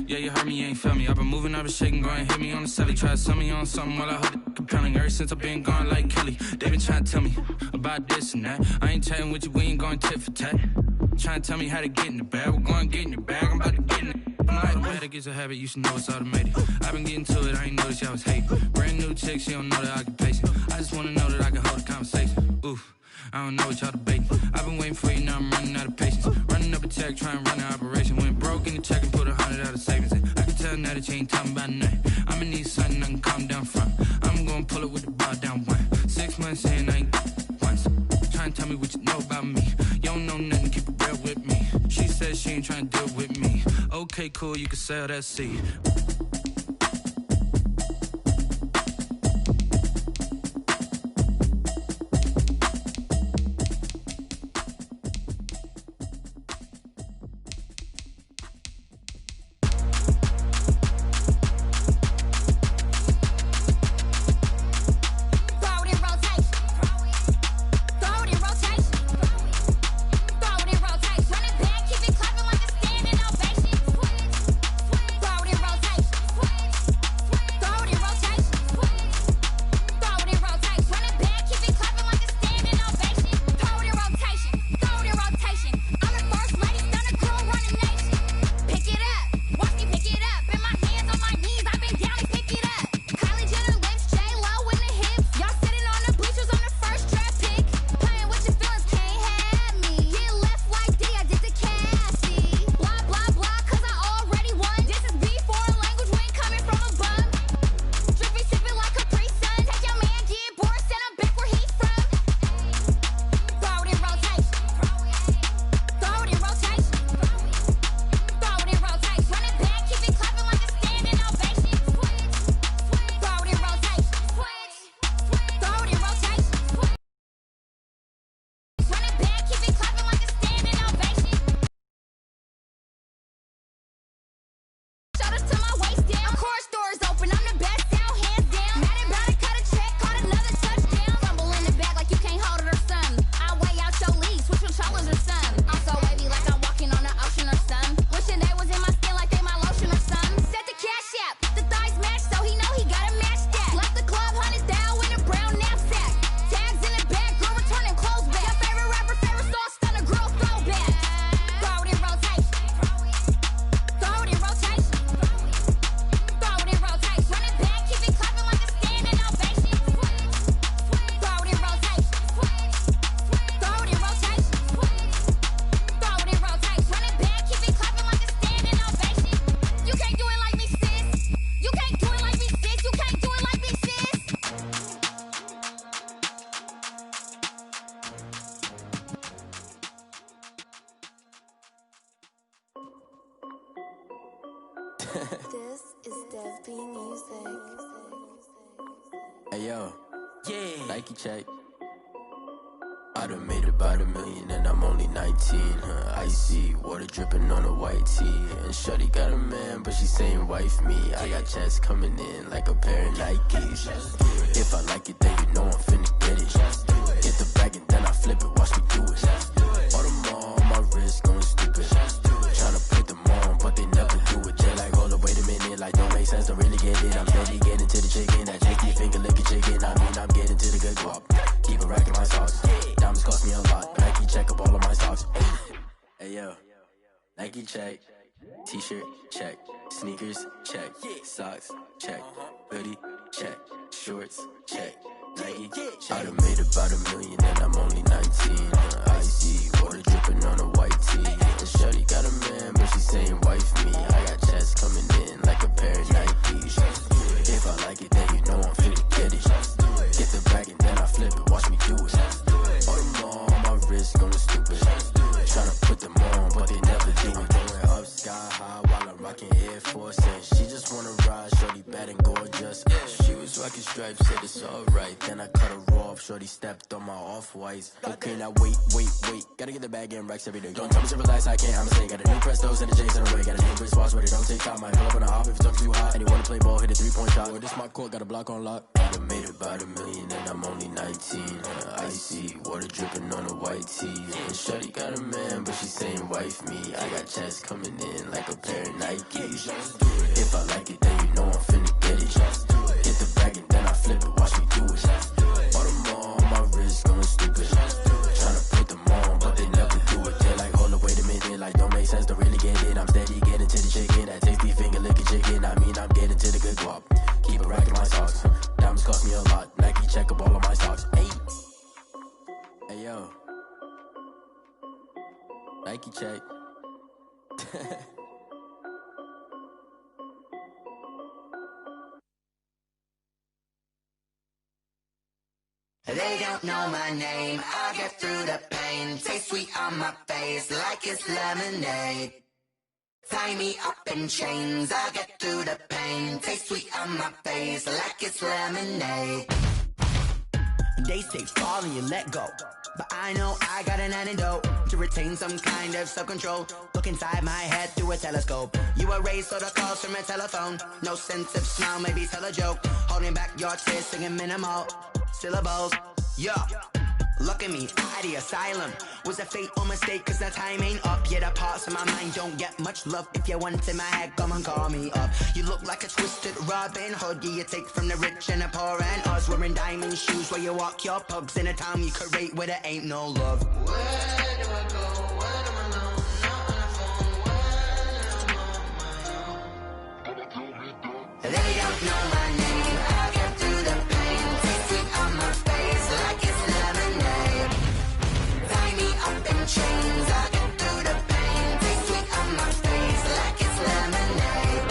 Yeah, you heard me, you ain't feel me. I've been moving, I've been shaking, go and hit me on the celly. Try to sell me on something while I hold it compelling. Ever since I've been gone like Kelly, they been trying to tell me about this and that. I ain't chatting with you, we ain't going tit for tat. Trying to tell me how to get in the bag. We're going to get in the bag, I'm about to get in it. I'm like, the way that gets a habit, you should know it's automated. I've been getting to it, I ain't noticed y'all was hating. Brand new chick, she don't know the occupation. I just wanna know that I can hold a conversation. Oof, I don't know what y'all debating. I've been waiting for you, now I'm running out of patience. Running up a check, trying to run an operation. Went broke in the check and put 100 out of savings in. I can tell now that you ain't talking about nothing. I'ma need something I can calm down from. I'm gonna pull it with the bar down one. 6 months in, I ain't once. Trying to tell me what you know about me. You don't know nothing, keep it real with me. She said she ain't trying to deal with me. Okay, cool, you can sell that seed. This is Dev B Music. Hey yo, yeah. Nike check. I done made about $1 million and I'm only 19. Icy water dripping on a white tee. And shorty got a man, but she saying wife me. I got checks coming in like a pair of Nikes. If I like it, then you know I'm finna get it. Get the bag and then I flip it, watch me do it. All them on my wrist going stupid. Tryna put them on, but they never do it. They're like, hold up, wait a minute, like don't make sense, don't really get it. I'm steady getting to the chicken, that chicky finger licking chicken. I mean, I'm getting to the good guap. Keep it racking my sauce. Diamonds cost me a lot. Nike check up all of my stocks. Hey yo, Nike check. T-shirt check. Sneakers check. Socks check. Hoodie check. Shorts check. Nike. I done made about $1 million and I'm only 19. Icy water dripping on a white tee. And shorty got a man, but she saying wife me. I got checks coming in like a pair of Nikes. If I like it, then you know I'm finna get it. Get the bag and then I flip it, watch me do it. All them on my wrist going stupid. Tryna put them on, but they never do it. Going up sky high while I'm rocking Air Force. And she just wanna ride, shorty bad and gorgeous. She was rocking stripes, said it's alright. Then I cut her off, shorty stepped on my off-whites. Okay, now wait. Gotta get the bag and racks every day. Don't tell me to relax, I can't, I'ma say. Got a new Prestos and the J's in the way. Got a new wristwatch, but it don't take time. I pull up on the hop if it's up too hot. And he wanna play ball, hit a 3-point shot. Or this my court, got a block on lock. I done made about $1 million and I'm only 19. Icy, water dripping on a white tee. And shorty got a man, but she saying wife me. I got checks coming in like a pair of Nikes. If I like it, then you know I'm finna get it. Hit the bag and then I flip it, watch me do it. All them on my wrist going stupid. Tryna put them on, but they never do it. They're like, hold up, wait a minute, like don't make sense, don't really get it. I'm steady getting to the chicken, that tasty finger licking chicken. I mean, I'm getting to the good guap. Keep a rack in my socks. Diamonds cost me a lot. Nike check up all of my stocks. Hey yo, Nike check. They don't know my name, I get through the pain. Taste sweet on my face like it's lemonade. Tie me up in chains, I get through the pain. Taste sweet on my face like it's lemonade. They say fall and you let go, but I know I got an antidote to retain some kind of self-control. Look inside my head through a telescope. You erase all the calls from a telephone. No sense of smile, maybe tell a joke. Holding back your tears, singing minimal syllables. Yeah, look at me, at the asylum. Was a fate or mistake, cause the time ain't up. Yet the parts of my mind don't get much love. If you want in my head, come and call me up. You look like a twisted Robin Hood. Yeah, you take from the rich and the poor and us. Wearing diamond shoes where you walk your pugs in a town you create where there ain't no love. Where do I go? When am I alone? Not on the phone. When I'm on my own. They don't know my name. I get through the pain. Taste sweet on my face like it's lemonade. Tie me up in chains. I get through the pain. Taste sweet on my face like it's lemonade.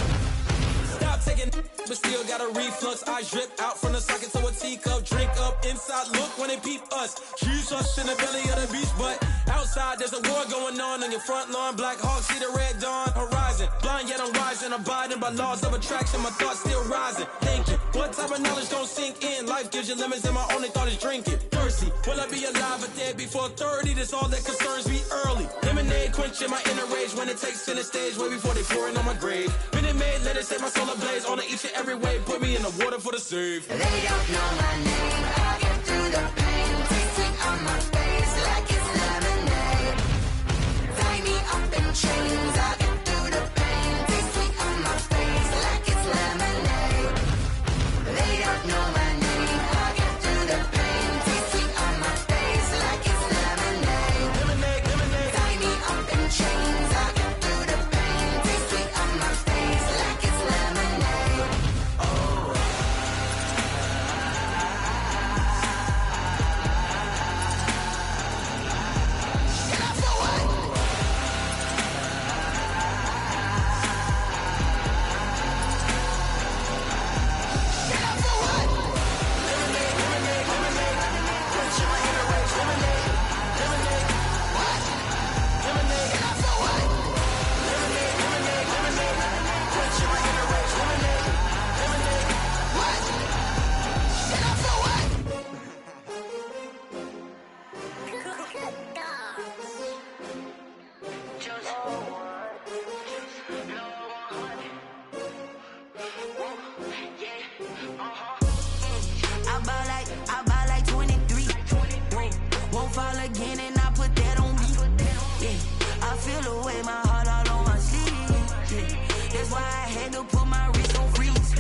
Stop taking, but still got a reflux. I drip out from the socket to a teacup. Drink up inside, look when they peep us. Choose us in the belly of the beach, but outside there's a war going on your front lawn. Black Hawk, see the red dawn horizon. Blind yet I'm rising, abiding by laws of attraction. My thoughts still rising, thinking what type of knowledge don't sink in. Life gives you lemons and my only thought is drinking. Thirsty, will I be alive or dead before 30? That's all that concerns me early. Lemonade quenching my inner rage when it takes center stage way before they pour it on my grave. Minute Maid, let it set my soul ablaze on each and every way. Put me in the water for the save. They don't know my name, I get through the pain. Taste sweet on my face like it's lemonade. Tie me up in chains, I get through the pain. Taste sweet on my face like it's lemonade. They don't know my name, I get through the pain. Taste sweet on my face like it's lemonade. Lemonade, lemonade. Tie me up in chains, I get through the pain. Taste sweet on my face like it's lemonade. Oh. I buy like 23. Won't fall again and I put that on me. Yeah, I feel the way my heart all on my sleeve. Yeah, that's why I had to put my wrist on freeze.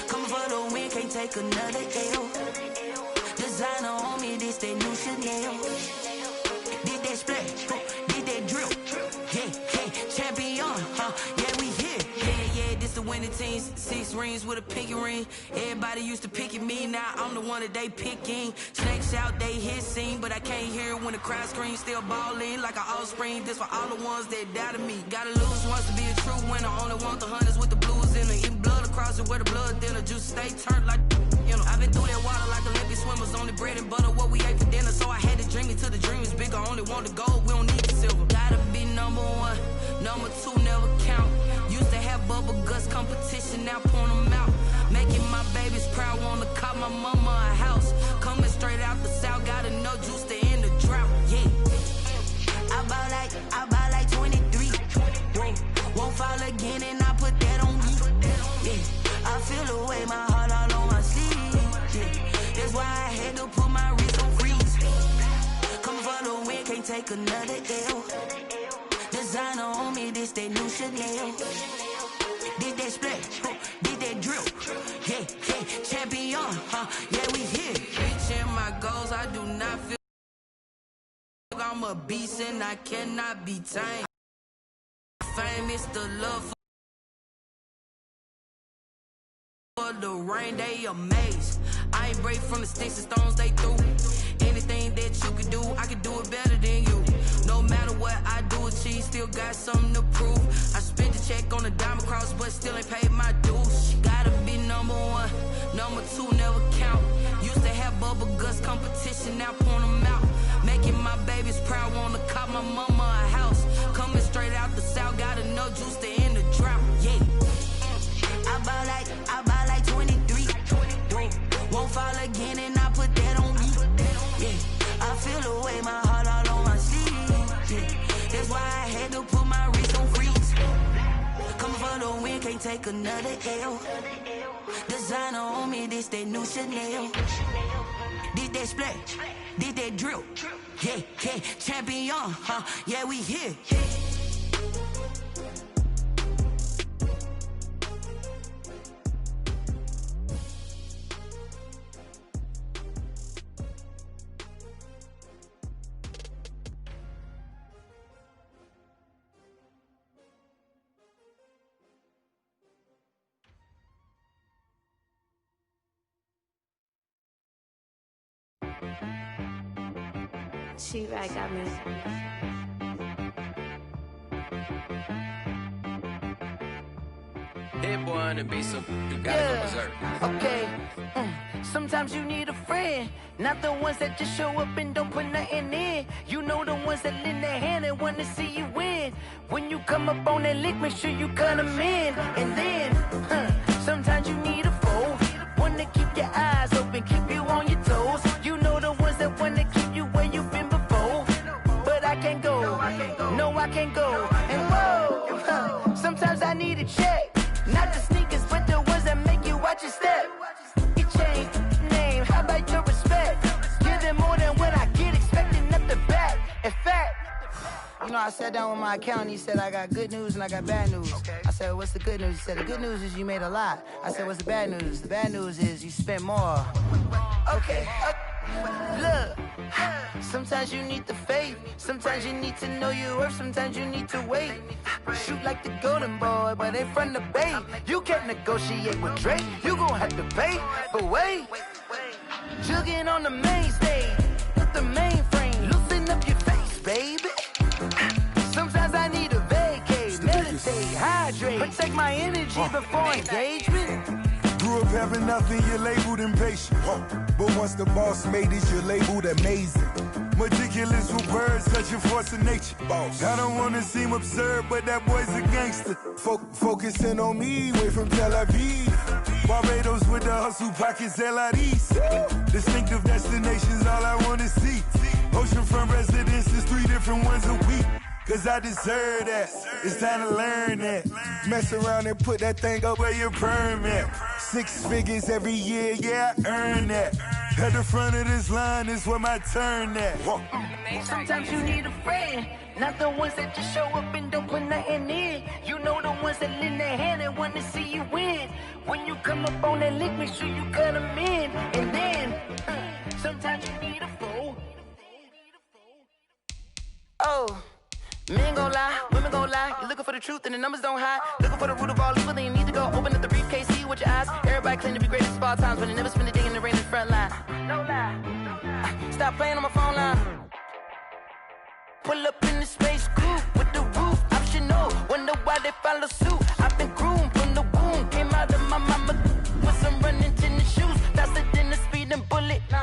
Coming for the win, can't take another L. Designer on me, this that new Chanel. Did that splash, did that drill. Yeah, champion, yeah, we here. Yeah, this the winning teams. 6 rings with a pinky ring. Everybody used to pick at me, now I'm the one that they picking. Snakes out, they hit scene, but I can't hear it when the crowd screams. Still ballin' like an offspring. This for all the ones that doubted me. Gotta lose once to be a true winner. Only want the hunters with the blues in it. Eating blood across it where the blood thinner. Juice stay turned like, you know. I've been through that water like Olympic swimmers. Only bread and butter, what we ate for dinner. So I had to dream it till the dream is bigger. Only want the gold, we don't need the silver. Gotta be number 1, number 2 never count. Used to have bubble guts competition, now point them out. Making my babies proud, wanna call my mama a house. Coming straight out the south, gotta know juice to end the drought. Yeah, I buy like 23. Won't fall again and I put that on me. feel away my heart all on my sleeve. Yeah. That's why I had to put my wrist on freeze. Come for the win, can't take another L. Designer on me, this that new Chanel. This that split, this that drill. Yeah, yeah, champion, yeah, we here. Reaching my goals, I do not feel like I'm a beast and I cannot be tamed. Fame is the love for the rain, they amazed. I ain't break from the sticks and stones they threw. Anything that you can do, I can do it better than you. No matter what I do achieve, still got something to prove. I spent the check on the diamond cross, but still ain't paid my dues. Gotta be number one, number two never count. Used to have bubble guts competition, now point them out. Making my babies proud, wanna cop my mama a house. Coming straight out the south, got enough juice to end the drought. Yeah. I buy like 23. Won't fall again and I put that on me. Yeah, I feel away my heart all on my sleeve. Yeah, that's why I had to put my wrist on freeze. Coming for the win, can't take another L. Designer on me, this that new Chanel. This that split, this that drill. Yeah, yeah, champion, yeah, we here. She right got me. Hit boy on the beat, so you gotta go berserk. Okay. Sometimes you need a friend, not the ones that just show up and don't put nothing in. You know the ones that lend their hand and want to see you win. When you come up on that lick, make sure you cut them in. And then, sometimes you need a foe, one to keep your eyes open, keep you on your toes. You know the ones that want to keep you where you've been before. But I can't go, no I can't go. And whoa, sometimes I need a check. Not the sneakers, but the ones that make you watch your step. Your chain, name, how about your respect? Give them more than what I get, expecting up the back. In fact, you know, I sat down with my accountant, he said I got good news and I got bad news. I said, what's the good news? He said, the good news is you made a lot. I said, what's the bad news? The bad news is you spent more. Okay, look, sometimes you need the faith, sometimes you need to know your worth, sometimes you need to wait. Shoot like the golden boy, but ain't from the bay. You can't negotiate with Drake, you gon' have to pay. But wait, jugging on the main stage, with the mainframe, loosen up your face, baby. Sometimes I need a vacate, meditate, hydrate, protect my energy before engagement. Grew up having nothing, you're labeled impatient. But once the boss made it, you're labeled amazing. Meticulous with words, such a force of nature. I don't wanna seem absurd, but that boy's a gangster. Focusing on me, way from Tel Aviv. Barbados with the hustle pockets, LIDs. Distinctive destinations, all I wanna see. Oceanfront residences, 3 different ones a week. Cause I deserve that, it's time to learn that. Mess around and put that thing up where your permit. 6 figures every year, yeah, I earn that. At the front of this line is where my turn at. Sometimes you need a friend, not the ones that just show up and don't put nothing in. You know the ones that lend their hand and want to see you win. When you come up on that lick, make sure you cut them in. And then, sometimes you need a fool. Oh. Men gon' lie, women gon' lie. You're looking for the truth and the numbers don't hide. Looking for the root of all evil, then you need to go open up the briefcase, see with your eyes. Everybody claim to be greatest of all times, but they never spend a day in the rain in the front line. No lie. Stop playing on my phone line. Pull up in the space coupe with the roof optional. Wonder why they follow suit. I've been groomed from the womb. Came out of my mama with some running tennis shoes. Faster than the speeding bullet. No,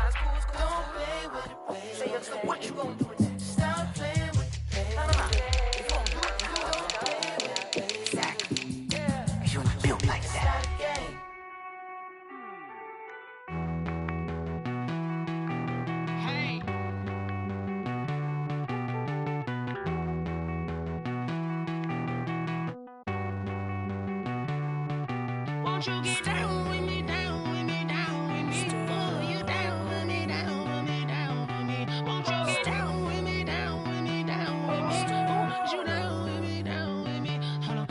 it's cool, it's cool. Don't play with it, baby. Say yo, so what you gonna do with it? Stop playing with it. Won't you get down with me, down with me, down with me? Oh, you down with me, down with me, down with me. Won't you get down with me, down with me, down with me? Oh, you down with me, down with me? Hold on.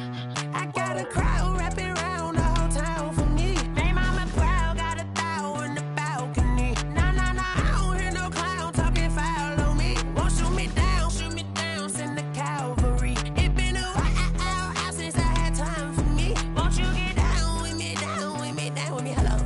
I got a crowd wrapping around the whole town for me. They mama proud, got a thou in the balcony. Nah, nah, nah, I don't hear no clown talking foul on me. Won't shoot me down, send the cavalry. It been a while since I had time for me. Won't you get down with me, down with me, down with me? Hello.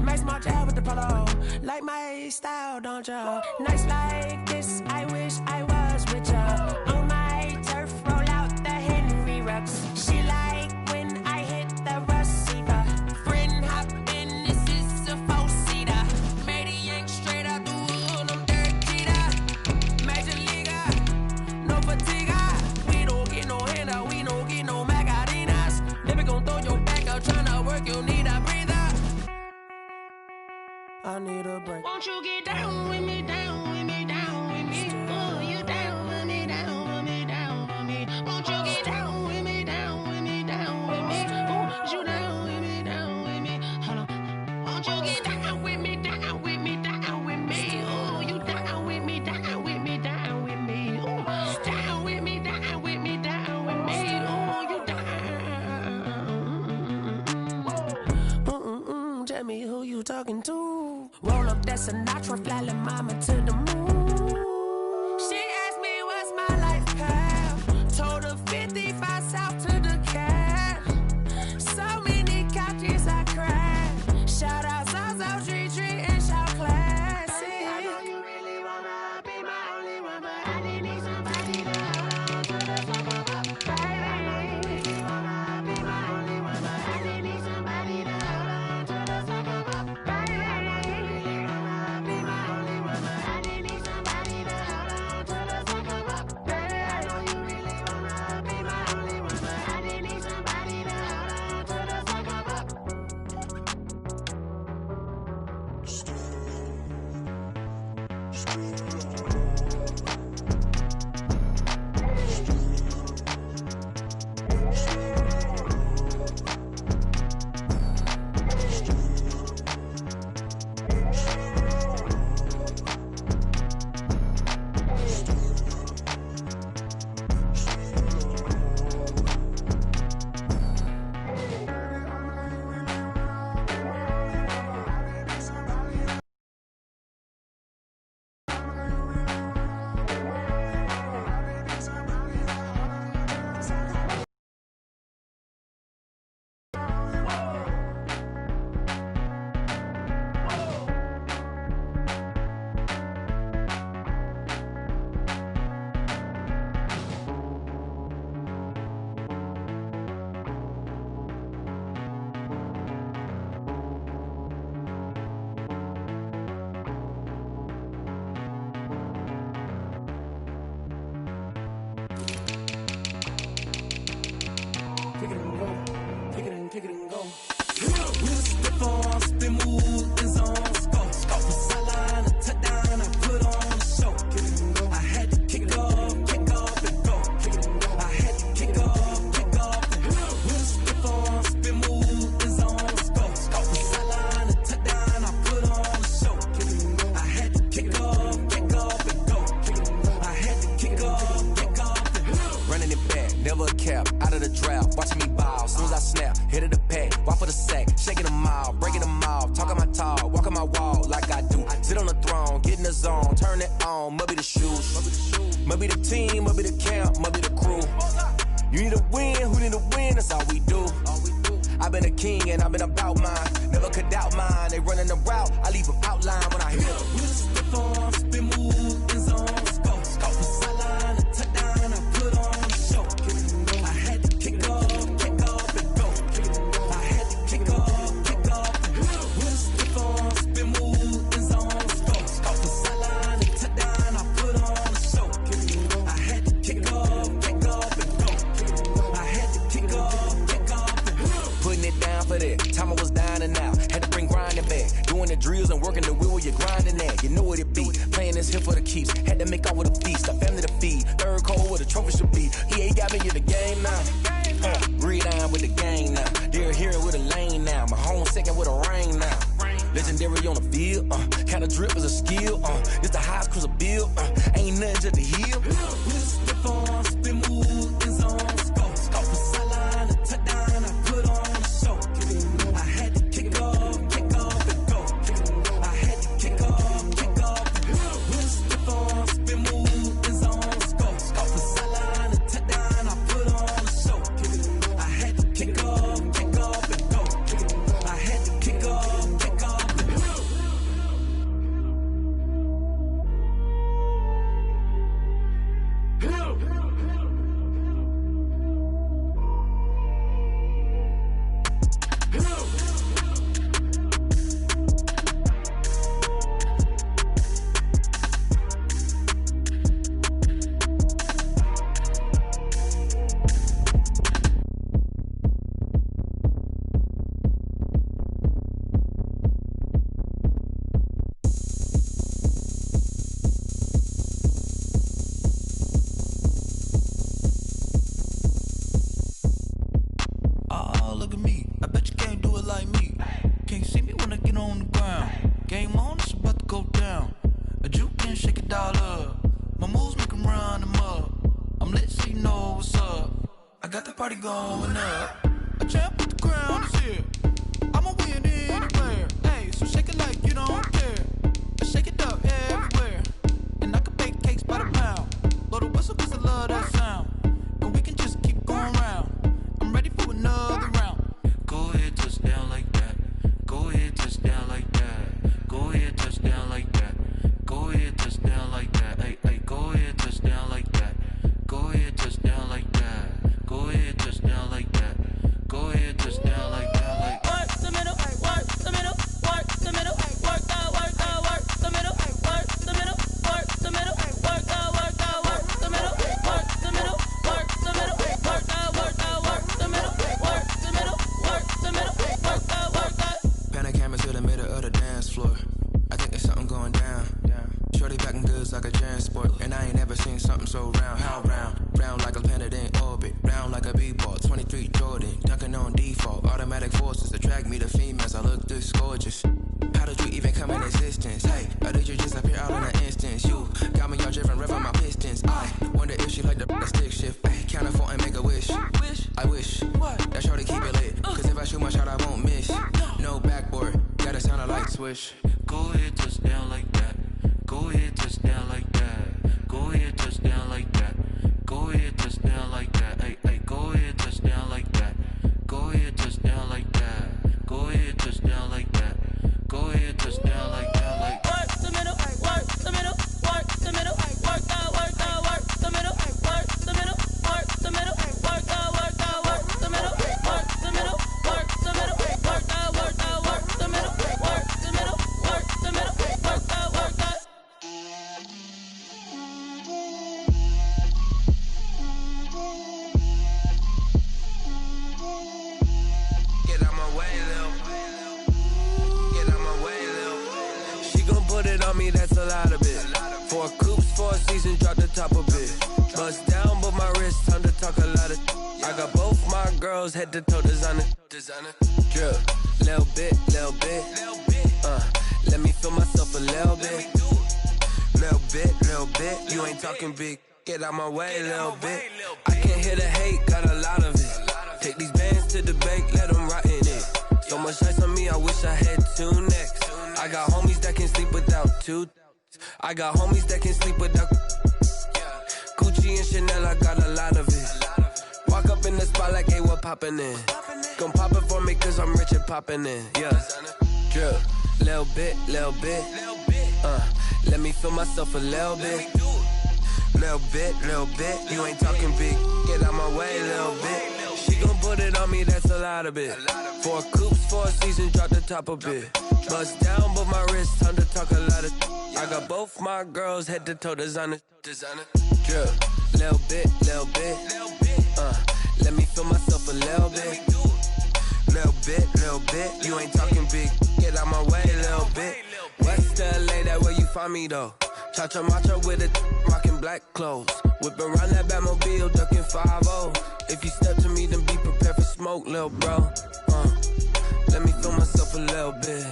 Nice small job with the polo. Like my style, don't ya? Nice like this, I wish I was with ya. On my turf, roll out the Henry Rux. She like when I hit the receiver. Friend hop in, this is a four-seater. Made a yank straight out the wood, I'm dirt cheater. Major leaguer, no fatigue. We don't get no handout, we don't get no Macarinas. Never gon' throw your back out, tryna work, you need a breather. I need a break. Won't you get down with me, down with me, down with me? Oh, you down with me, down with me, down with me? Won't you get down with me, down with me, down with me? Oh, you down with me, down with me? Hold on. Won't you get down with me, down with me, down with me? Oh, you down with me, down with me, down with me? Oh, down with me, down with me, down with me? Oh, you down. Tell me who you talking to. Roll up that Sinatra, fly like mama to the moon. She asked me what's my life path. Told her 55 south to the cat. So many couches I cried. Shout out South Street and shout classy. I know you really wanna be my only one, but I didn't need somebody to hold on to the fuck up. Baby, I know you really wanna be my only one, but I didn't need somebody to hold on to the fuck up. Baby, I know you really wanna be my only one, but I didn't need somebody to hold on to the fuck up. Baby, I know you really wanna be my only one, but I didn't need somebody to hold on to the fuck up. Kick it and go. Whisper for spin move is on scope. From sideline to touchdown, I put on the show. I had to kick off and go. I had to kick off and go. Whisper for spin move is on scope. From sideline to touchdown, I put on the show. I had to kick off and go. I had to kick off and go. Running it back, never a cap, out of the drought, watching me ball. Soon as I snap, hit of the pack, walk for the sack, shaking them out, breaking them off, talking my talk, walking my wall like I do. Sit on the throne, get in the zone, turn it on, must be the shoes, must be the team, must be the camp, must be the crew. You need a win, who need a win, that's all we do. I've been a king and I've been about mine, never could doubt mine. They running the route, I leave them outline when I hear them. Whisper for spin move is on scope. From sideline to touchdown, I put on the show. I had to kick off and go. I had to kick off and go. Whisper for spin move is on scope. From sideline to touchdown, I put on the show. I had to kick off and go. I had to kick off and go. Putting it down for that. Time I was down and out. Had to bring grinding back. Doing the drills and working the wheel where you're grinding at. You know what it be. Playing this here for the keeps. Had to make out with a feast. A family to feed. Third cold where the trophy should be. EA got me in the game now. Read on with the gang now. They're here with a lane now. My legendary on the field, kinda drip is a skill, it's the highest cruiser bill, ain't nothing just the hill. We'll step on, spin move, in zone, scope from sideline to touchdown, I put on a show. I had to kick off and go. I had to kick off and go. We'll step on, spin move, in zone, scope from sideline to touchdown, I put on a show. I had to kick off and go. I had to kick off and go. Look at me, I bet you can't do it like me. Can't see me when I get on the ground. Game on, it's about to go down. A juke and shake it all up. My moves make them run them up. I'm lit so you know what's up. I got the party going up. A champ with the crown is here. I'ma win anywhere. Hey, so shake it like you don't care. Shake it up everywhere. And I can bake cakes by the pound. Blow the whistle cause I love that sound. And we can just keep going round. I'm ready for another round. Go ahead, touch down like that. Go ahead, touch down like that. Go ahead, touch down like that. Go ahead, touch down like that. Hey, hey, go ahead, touch down like that. Go ahead, touch down like that. Go ahead, touch down like that. Go ahead, touch down like that. Like work the middle, work the middle, work the middle, work the middle, work the middle, work the middle, work the middle, work the middle, work the middle, work the middle, work the middle, work the middle, work the middle, work the. Pan a camera to the middle of the dance floor. I think there's something going down. Shorty packing goods like a transport, and I ain't never seen something so round. How round? Round like a planet in orbit, round like a b-ball. 23 Jordan, dunking on default. Automatic forces attract me to females. I look this gorgeous. How did you even come in existence? Hey, or did you just appear out in an instance? You got me all driven, revving my pistons. I wonder if she like the stick shift. Hey, count a 4 and make a wish. I wish that shorty keep it lit. Cause if I shoot my shot, I won't miss. No backboard, gotta sound a light switch. go ahead, touch down like that. Go ahead, touch down like that. Go ahead, touch down like that. Go ahead, touch down like that. Hey, hey, go ahead, touch down like that. Go ahead, touch down like that. Go ahead, touch down like that. Go ahead, touch down like that. Like work the middle, work the middle, work the middle, work the middle, work the middle, work the middle, work the middle, work the middle, work the middle, work the middle, work the middle, work the middle, work the middle, work the middle, work the. Get out my way, Lil. Get out my way, Lil. She gon' put it on me, that's a lot of it. 4 coops, 4 seasons, drop the top a bit. Bust down, but my wrist, time to talk a lot of. I got both my girls, head to toe designer. Drip, little bit, little bit. Let me feel myself a little bit. Little bit, you ain't talking big. Get out my way, little bit. I can't hear the hate, got a lot of it. Take these bands to the bank, let them rot in it. So much ice on me, I wish I had 2 necks. I got homies that can sleep without 2. I got homies that can sleep without Gucci and Chanel, I got a lot of it. Walk up in the spot like, hey, what poppin' in? Gon' pop it for me cause I'm rich and poppin' in. Yeah, drip, little bit. Let me feel myself a little bit. Little bit, you ain't talking big. Get out my way, little bit. She gon' put it on me, that's a lot of it. 4 coops, 4 seasons, drop the top a bit. Bust down, but my wrist, time to talk a lot of. I got both my girls, head to toe designer. Drip, little bit. Let me feel myself a little bit. Little bit, you ain't talking big. Get out my way, little bit. West LA, that where you find me though. Cha-cha matcha with it, rockin' black clothes. Whip around that Batmobile, ducking 5-0. If you step to me, then be prepared for smoke, lil' bro. Let me feel myself a little bit.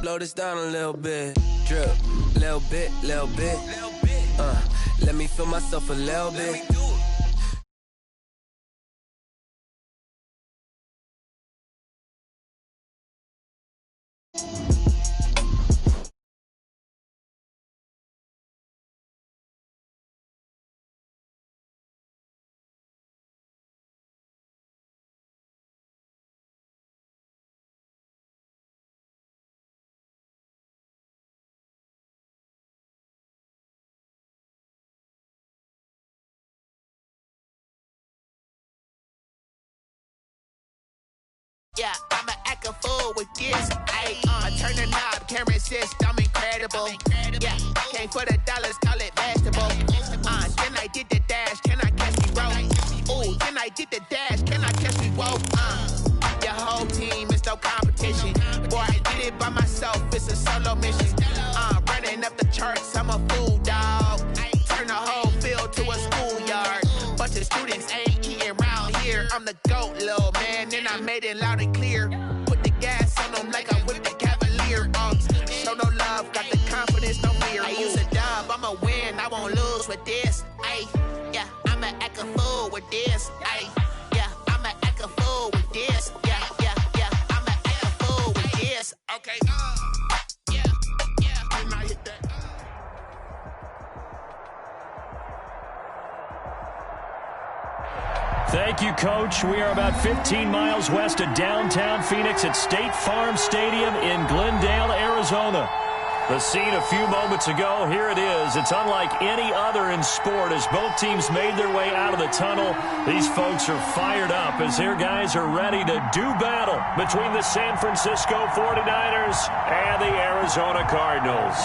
Blow this down a little bit. Drip, little bit, little bit. Let me feel myself a little bit. Yeah, I'ma act a fool with this. I turn the knob, can't resist, I'm incredible. Yeah, came for the dollars, call it vegetable. Then I did the dash, can I catch me roll? Ooh, then I did the dash, can I catch me roll? Your whole team is no competition. Boy, I did it by myself, it's a solo mission. Running up the charts, I'm a fool, dog. Turn the whole field to a schoolyard. Bunch of students ain't eating round here. I'm the GOAT, little man, and I made it loud and clear. Put the gas on them like I whipped the Cavalier. Show no love, got the confidence, no fear. I use a dub, I'ma win, I won't lose with this. Yeah, I'ma act a fool with this. Yeah, I'ma act a fool with this. Yeah, I'ma act a fool with this. Okay, yeah, and I hit that. Thank you, Coach. We are about 15 miles west of downtown Phoenix at State Farm Stadium in Glendale, Arizona. The scene a few moments ago, here it is. It's unlike any other in sport as both teams made their way out of the tunnel. These folks are fired up as their guys are ready to do battle between the San Francisco 49ers and the Arizona Cardinals.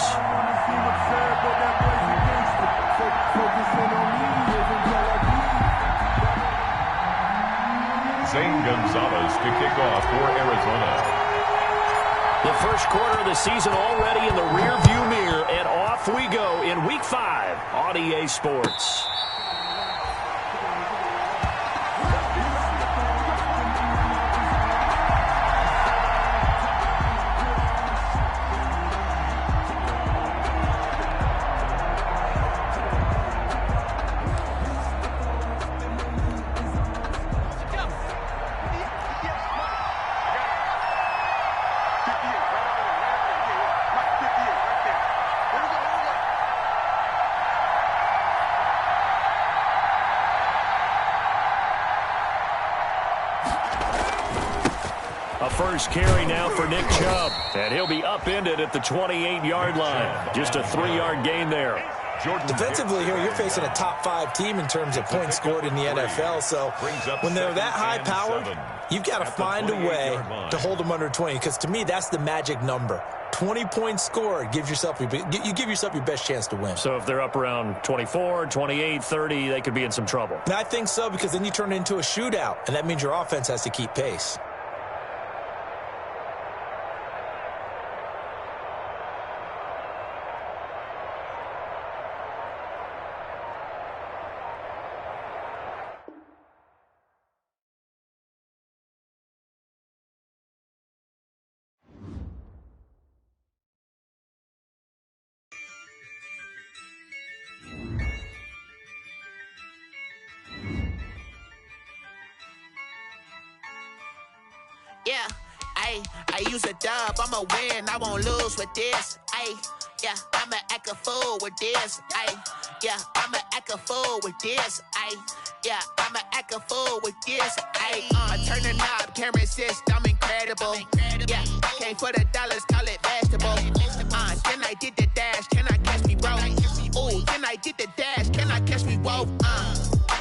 Zane Gonzalez to kick off for Arizona. The first quarter of the season already in the rearview mirror, and off we go in Week 5 on EA Sports. First carry now for Nick Chubb, and he'll be upended at the 28-yard line. Just a 3-yard gain there. Defensively here, you're facing a top 5 team in terms of points scored in the NFL, so when they're that high-powered, you've got to find a way to hold them under 20, because to me, that's the magic number. 20 points scored, you give yourself your best chance to win. So if they're up around 24, 28, 30, they could be in some trouble. And I think so, because then you turn it into a shootout, and that means your offense has to keep pace. Yeah, I use a dub, I'ma win, I won't lose with this. Yeah, I'ma act a fool with this. Yeah, I'ma act a fool with this. Yeah, I'ma act a fool with this. I turn the knob, can't resist, I'm incredible. Yeah, came for the dollars, call it vegetable. Then I did the dash, can I catch me roll? Ooh, then I did the dash, can I catch me roll?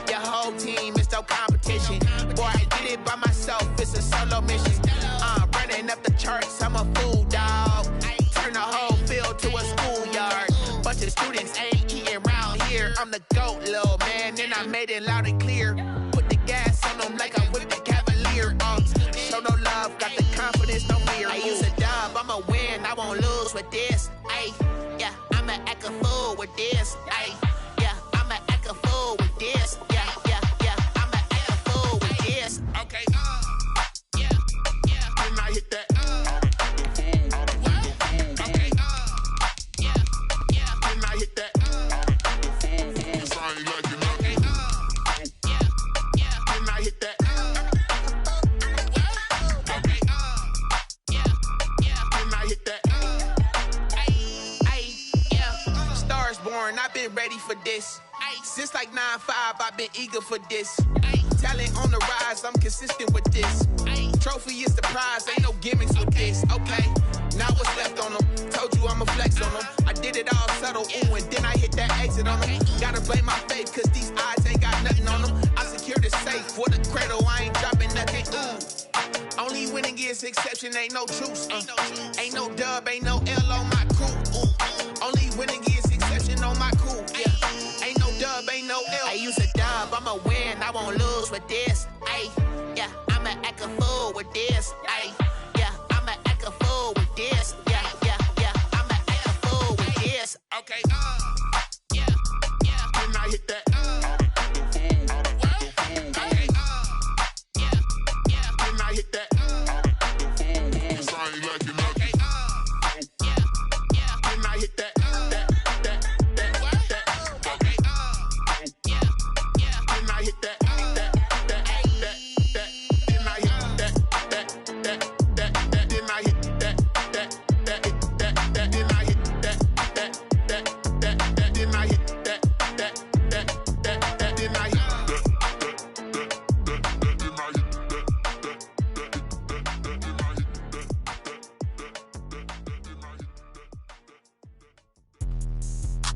Your whole team is no competition. Boy, I did it by myself, it's a solo mission. Running up the charts, I'm a fool, dog. Turn the whole field to a schoolyard. Bunch of students ain't eating round here. I'm the GOAT, little man, and I made it loud and clear. Put the gas on them like I whipped the Cavalier. Show no love, got the confidence, no fear. I use a dub, I'ma win, I won't lose with this. Yeah, I'ma act a fool with this. Yeah, I'ma act a fool with this. Yeah, I'ma act a fool with this. Okay, yeah, and I hit that. for this. Since like 9-5, I've been eager for this. Talent on the rise, I'm consistent with this. Trophy is the prize, ain't no gimmicks with this. Okay, now what's left on them? Told you I'ma flex on them. I did it all subtle, ooh, and then I hit that exit on them. Gotta blame my faith, cause these eyes ain't got nothing on them. I secured the safe for the cradle, I ain't dropping nothing, ooh. Only winning is exception, ain't no truce. Ain't no dub, ain't no L on my crew. Ooh. Only winning is exception on my crew, yeah. Ain't no dub, ain't no L. I use a dub, I'ma win, I won't lose with this. Ay, yeah, I'ma act a fool with this. Ay, yeah, I'ma act a fool with this. Yeah, yeah, yeah, I'ma act a fool with this. Okay, yeah, yeah. Then I hit that. Okay, yeah, yeah. Then I hit that.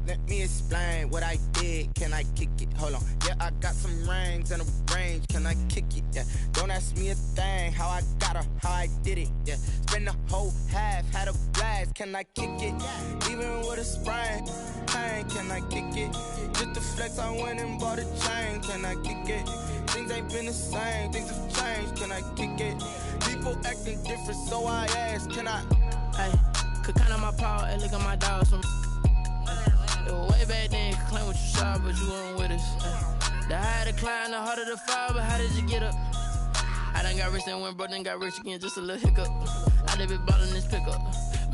Let me explain what I did. Can I kick it? Hold on. Yeah, I got some rings and a range. Can I kick it? Yeah. Don't ask me a thing. How I got her, how I did it. Yeah. Spend the whole half, had a blast. Can I kick it? Even with a sprain. Pain, can I kick it? Just to flex, I went and bought a chain. Can I kick it? Things ain't been the same. Things have changed. Can I kick it? People acting different, so I ask. Can I? Hey, could count on my power and look at my dogs from. Way back then, could claim what you saw, but you weren't with us. The higher the climb, the harder the fall, but how did you get up? I done got rich and went broke, then got rich again, just a little hiccup. I done been ballin' this pickup.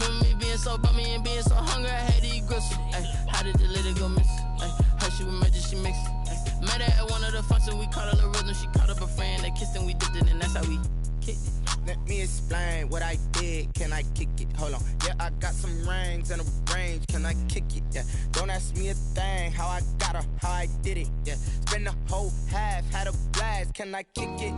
Remember me being so bummy and being so hungry, I had to eat gristle. How did you let it go miss? Her she was magic, she mixed. Met her at one of the functions, we caught her the rhythm, she caught up a friend, they kissed and we dipped it, and that's how we kicked it. Let me explain what I did. Can I kick it? Hold on. Yeah, I got some rings and a range. Can I kick it? Yeah. Don't ask me a thing. How I got her, how I did it. Yeah. Spend the whole half, had a blast. Can I kick it?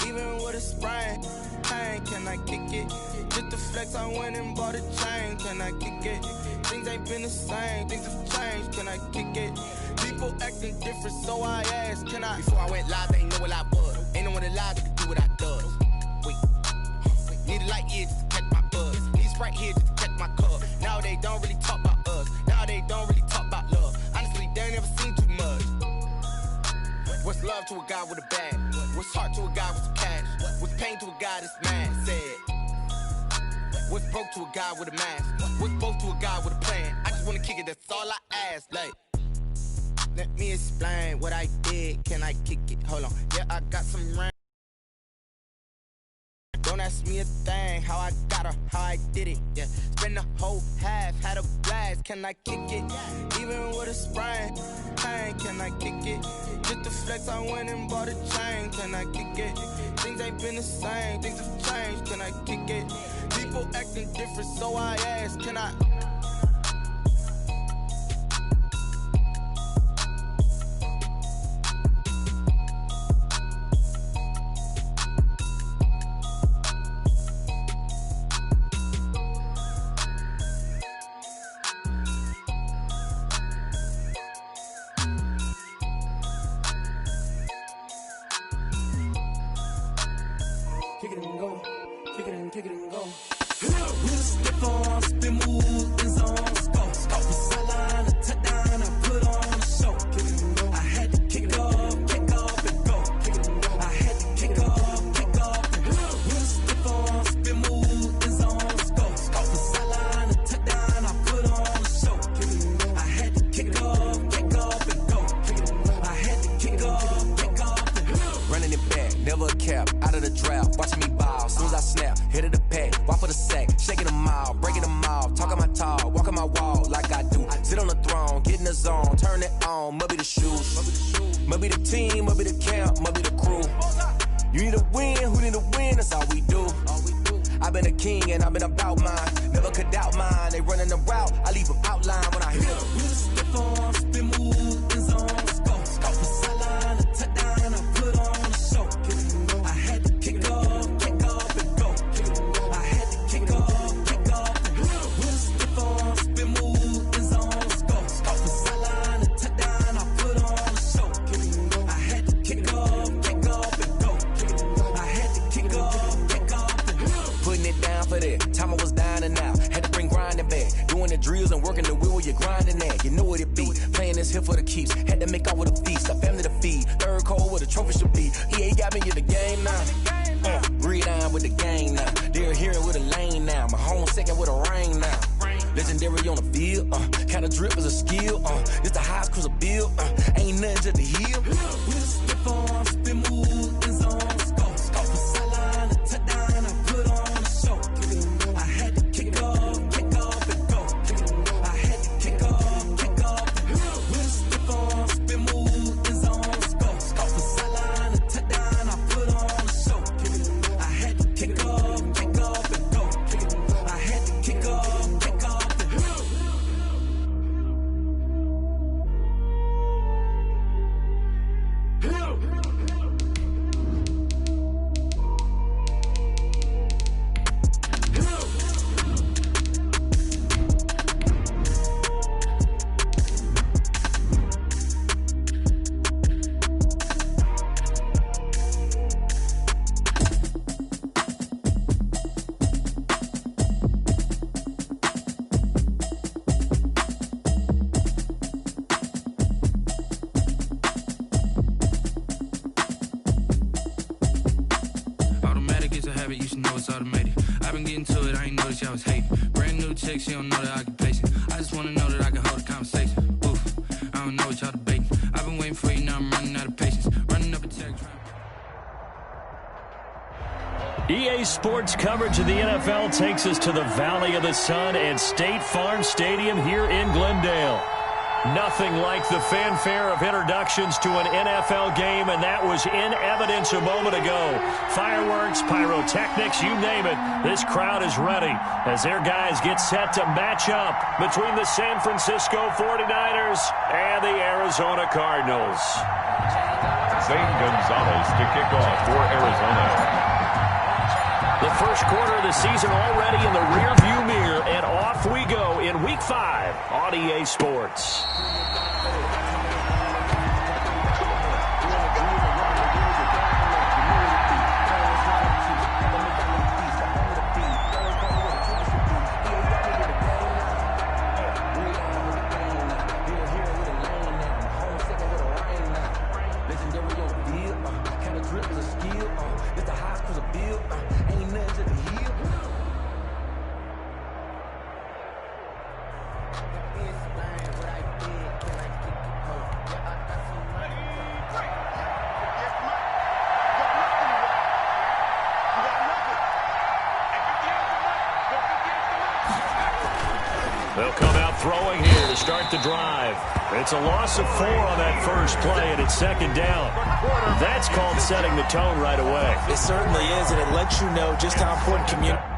Even with a sprain. Pain, can I kick it? Just to flex, I went and bought a chain. Can I kick it? Things ain't been the same. Things have changed. Can I kick it? People acting different, so I ask. Can I? Before I went live, they ain't know what I was. Ain't no one alive that could do what I does. Wait. Need a light here just to catch my buzz. Need Sprite here just to catch my cup. Now they don't really talk about us. Now they don't really talk about love. Honestly, they ain't never seen too much. What's love to a guy with a bag? What's heart to a guy with some cash? What's pain to a guy that's mad? Said. What's broke to a guy with a mask? What's both to a guy with a plan? I just wanna kick it, that's all I ask. Like, let me explain what I did. Can I kick it? Hold on. Yeah, I got some rain. Don't ask me a thing, how I got her, how I did it, yeah. Spend the whole half, had a blast, can I kick it? Even with a sprain, pain, can I kick it? Just to flex, I went and bought a chain, can I kick it? Things ain't been the same, things have changed, can I kick it? People acting different, so I ask, can I? Kick it and go. With a stiff on, spin move, in zone, go. Off the sideline, a touchdown, I put on a show. Kick it and go. I had to kick off and go. Kick it and go. I had to kick off and go. With a stiff on, spin move, in zone, go. Off the sideline, a touchdown, I put on a show. Kick it and go. I had to kick off and go. Kick it and go. I had to kick off and go. Running it back, never a cap, out of the draft, watching me ball, soon as I snap. Hit of the pack, walk for the sack, shaking them all, breaking them off, talking my talk, walking my wall like I do. Sit on the throne, get in the zone, turn it on, must be the shoes, must be the team, must be the camp, must be the crew. You need a win, who need a win, that's all we do. I've been a king and I've been about mine, never could doubt mine. They running the route, I leave them outline when I hit them. With a stiff on, spin move. drills and working the wheel where you're grinding at. You know what it be. Playing this here for the keeps. Had to make off with a feast. A family to feed. Third cold where the trophy should be. EA got me in the game now. Breed on with the game now. They're here with a lane now. My home second with a ring now. Legendary on the field. Kinda drip is a skill. It's the highest cruiser bill. Ain't nothing just to heal. We'll slip on, spin move, in zone, scope for sideline, a touchdown, I put on a show. I had to kick off and go. I had to kick off and go. We'll slip on, spin move, in zone, scope for sideline, a touchdown, I put on a show. I had to kick off and go. I had to kick off and go. She don't know that I can pace it. I just wanna know that I can hold a conversation. Oof, I don't know what y'all debating. I've been waiting for you, now I'm running out of patience. Running up a check. EA Sports coverage of the NFL takes us to the Valley of the Sun and State Farm Stadium here in Glendale. Nothing like the fanfare of introductions to an NFL game, and that was in evidence a moment ago. Fireworks, pyrotechnics, you name it. This crowd is ready as their guys get set to match up between the San Francisco 49ers and the Arizona Cardinals. Zane Gonzalez to kick off for Arizona. The first quarter of the season already in the rearview mirror, and off we go in Week 5 on EA Sports. They'll come out throwing here to start the drive. It's a loss of 4 on that first play, and it's second down. That's called setting the tone right away. It certainly is, and it lets you know just how important communication.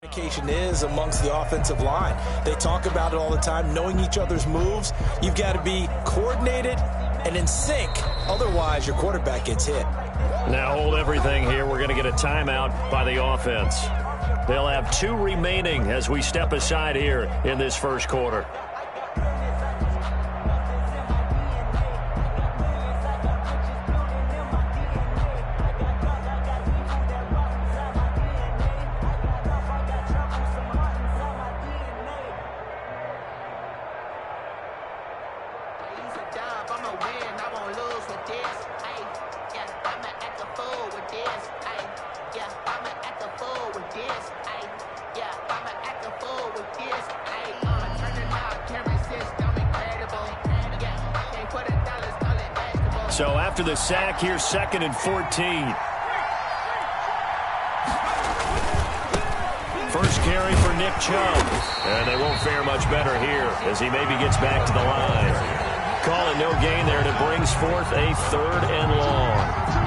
Communication is amongst the offensive line. They talk about it all the time, knowing each other's moves. You've got to be coordinated and in sync. Otherwise, your quarterback gets hit. Now hold everything here. We're going to get a timeout by the offense. They'll have 2 remaining as we step aside here in this first quarter. So after the sack, here's 2nd and 14. First carry for Nick Chubb. And they won't fare much better here as he maybe gets back to the line. Call it no gain there, and it brings forth a 3rd and long.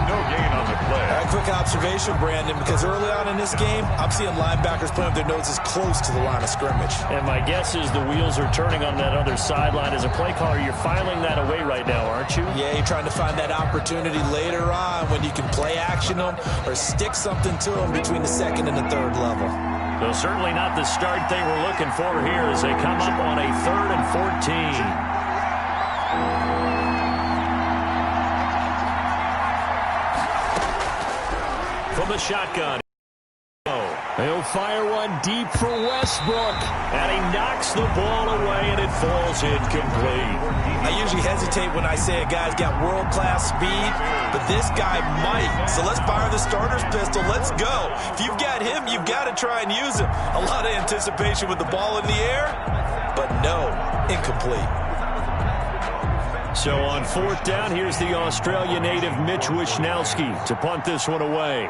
No gain on the play. A quick observation, Brandon, because early on in this game, I'm seeing linebackers playing with their noses close to the line of scrimmage. And my guess is the wheels are turning on that other sideline. As a play caller, you're filing that away right now, aren't you? Yeah, you're trying to find that opportunity later on when you can play action them or stick something to them between the 2nd and the 3rd level. So certainly not the start they were looking for here as they come up on a 3rd and 14. From the shotgun. He'll fire one deep for Westbrook. And he knocks the ball away, and it falls incomplete. I usually hesitate when I say a guy's got world-class speed, but this guy might. So let's fire the starter's pistol. Let's go. If you've got him, you've got to try and use him. A lot of anticipation with the ball in the air, but no, incomplete. So on 4th down, here's the Australia native Mitch Wishnowsky to punt this one away.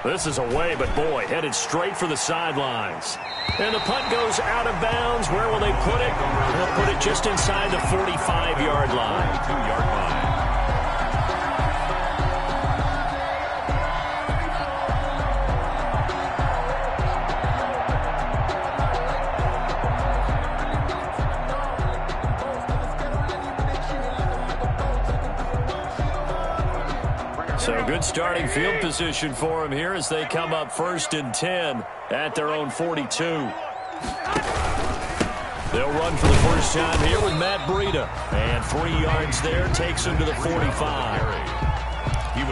This is away, but boy, headed straight for the sidelines. And the punt goes out of bounds. Where will they put it? They'll put it just inside the 45-yard line. 2-yard line. So good starting field position for him here as they come up 1st and 10 at their own 42. They'll run for the first time here with Matt Breida. And 3 yards there takes him to the 45.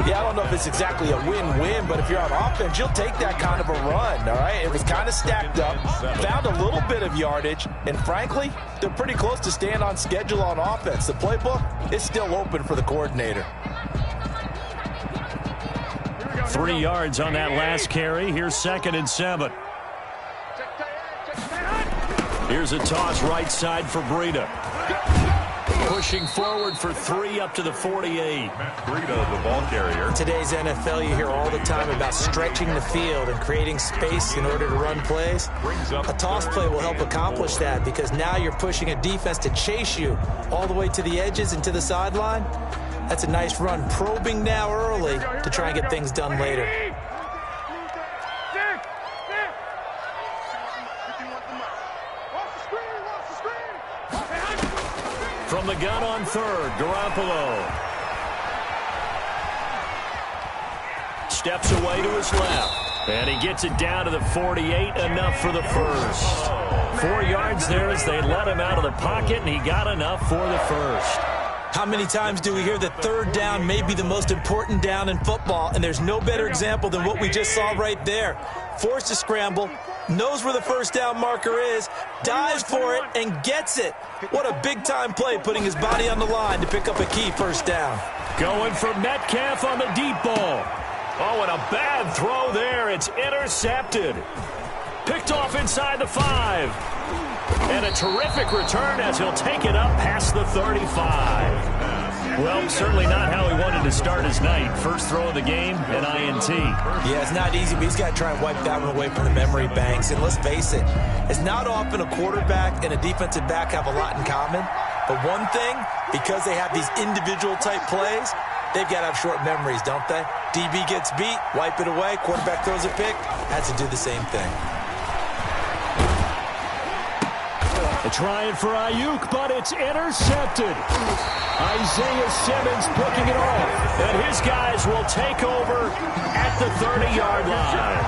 Yeah, I don't know if it's exactly a win-win, but if you're on offense, you'll take that kind of a run, all right? It was kind of stacked up, found a little bit of yardage, and frankly, they're pretty close to staying on schedule on offense. The playbook is still open for the coordinator. 3 yards on that last carry. Here's 2nd and 7. Here's a toss right side for Breida. Pushing forward for 3 up to the 48. Breida, the ball carrier. In today's NFL, you hear all the time about stretching the field and creating space in order to run plays. A toss play will help accomplish that because now you're pushing a defense to chase you all the way to the edges and to the sideline. That's a nice run, probing now early to try and get things done later. From the gun on 3rd, Garoppolo. Steps away to his left. And he gets it down to the 48, enough for the first. 4 yards there as they let him out of the pocket, and he got enough for the first. How many times do we hear that 3rd down may be the most important down in football, and there's no better example than what we just saw right there. Forced to scramble, knows where the first down marker is, dives for it, and gets it. What a big-time play, putting his body on the line to pick up a key first down. Going for Metcalf on the deep ball. Oh, and a bad throw there. It's intercepted. Picked off inside the 5. And a terrific return as he'll take it up past the 35. Well, certainly not how he wanted to start his night. First throw of the game, an INT. Yeah, it's not easy, but he's got to try and wipe that one away from the memory banks. And let's face it, it's not often a quarterback and a defensive back have a lot in common. But one thing, because they have these individual type plays, they've got to have short memories, don't they? DB gets beat, wipe it away, quarterback throws a pick, has to do the same thing. Trying for Ayuk, but it's intercepted. Isaiah Simmons picking it off. And his guys will take over at the 30-yard line.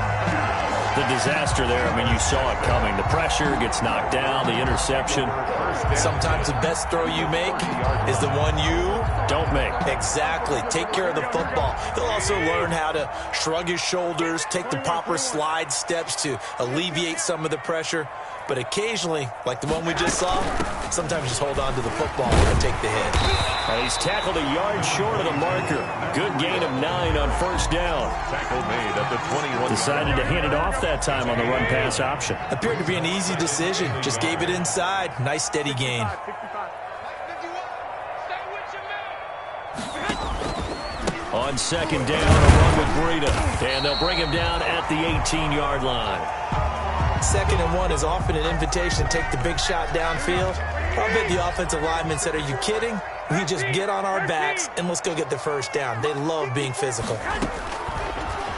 the disaster there. I mean, you saw it coming. The pressure gets knocked down, the interception. Sometimes the best throw you make is the one you don't make. Exactly. Take care of the football. He'll also learn how to shrug his shoulders, take the proper slide steps to alleviate some of the pressure. But occasionally, like the one we just saw, sometimes just hold on to the football and take the hit. And he's tackled a yard short of the marker. Good gain of 9 on first down. Tackle made at the 21. Decided to hand it off that time on the run-pass option. Appeared to be an easy decision. Just gave it inside. Nice steady gain. On second down, a run with Breida. And they'll bring him down at the 18-yard line. 2nd and 1 is often an invitation to take the big shot downfield. I bet the offensive lineman said, are you kidding? We just get on our backs and let's go get the first down. They love being physical.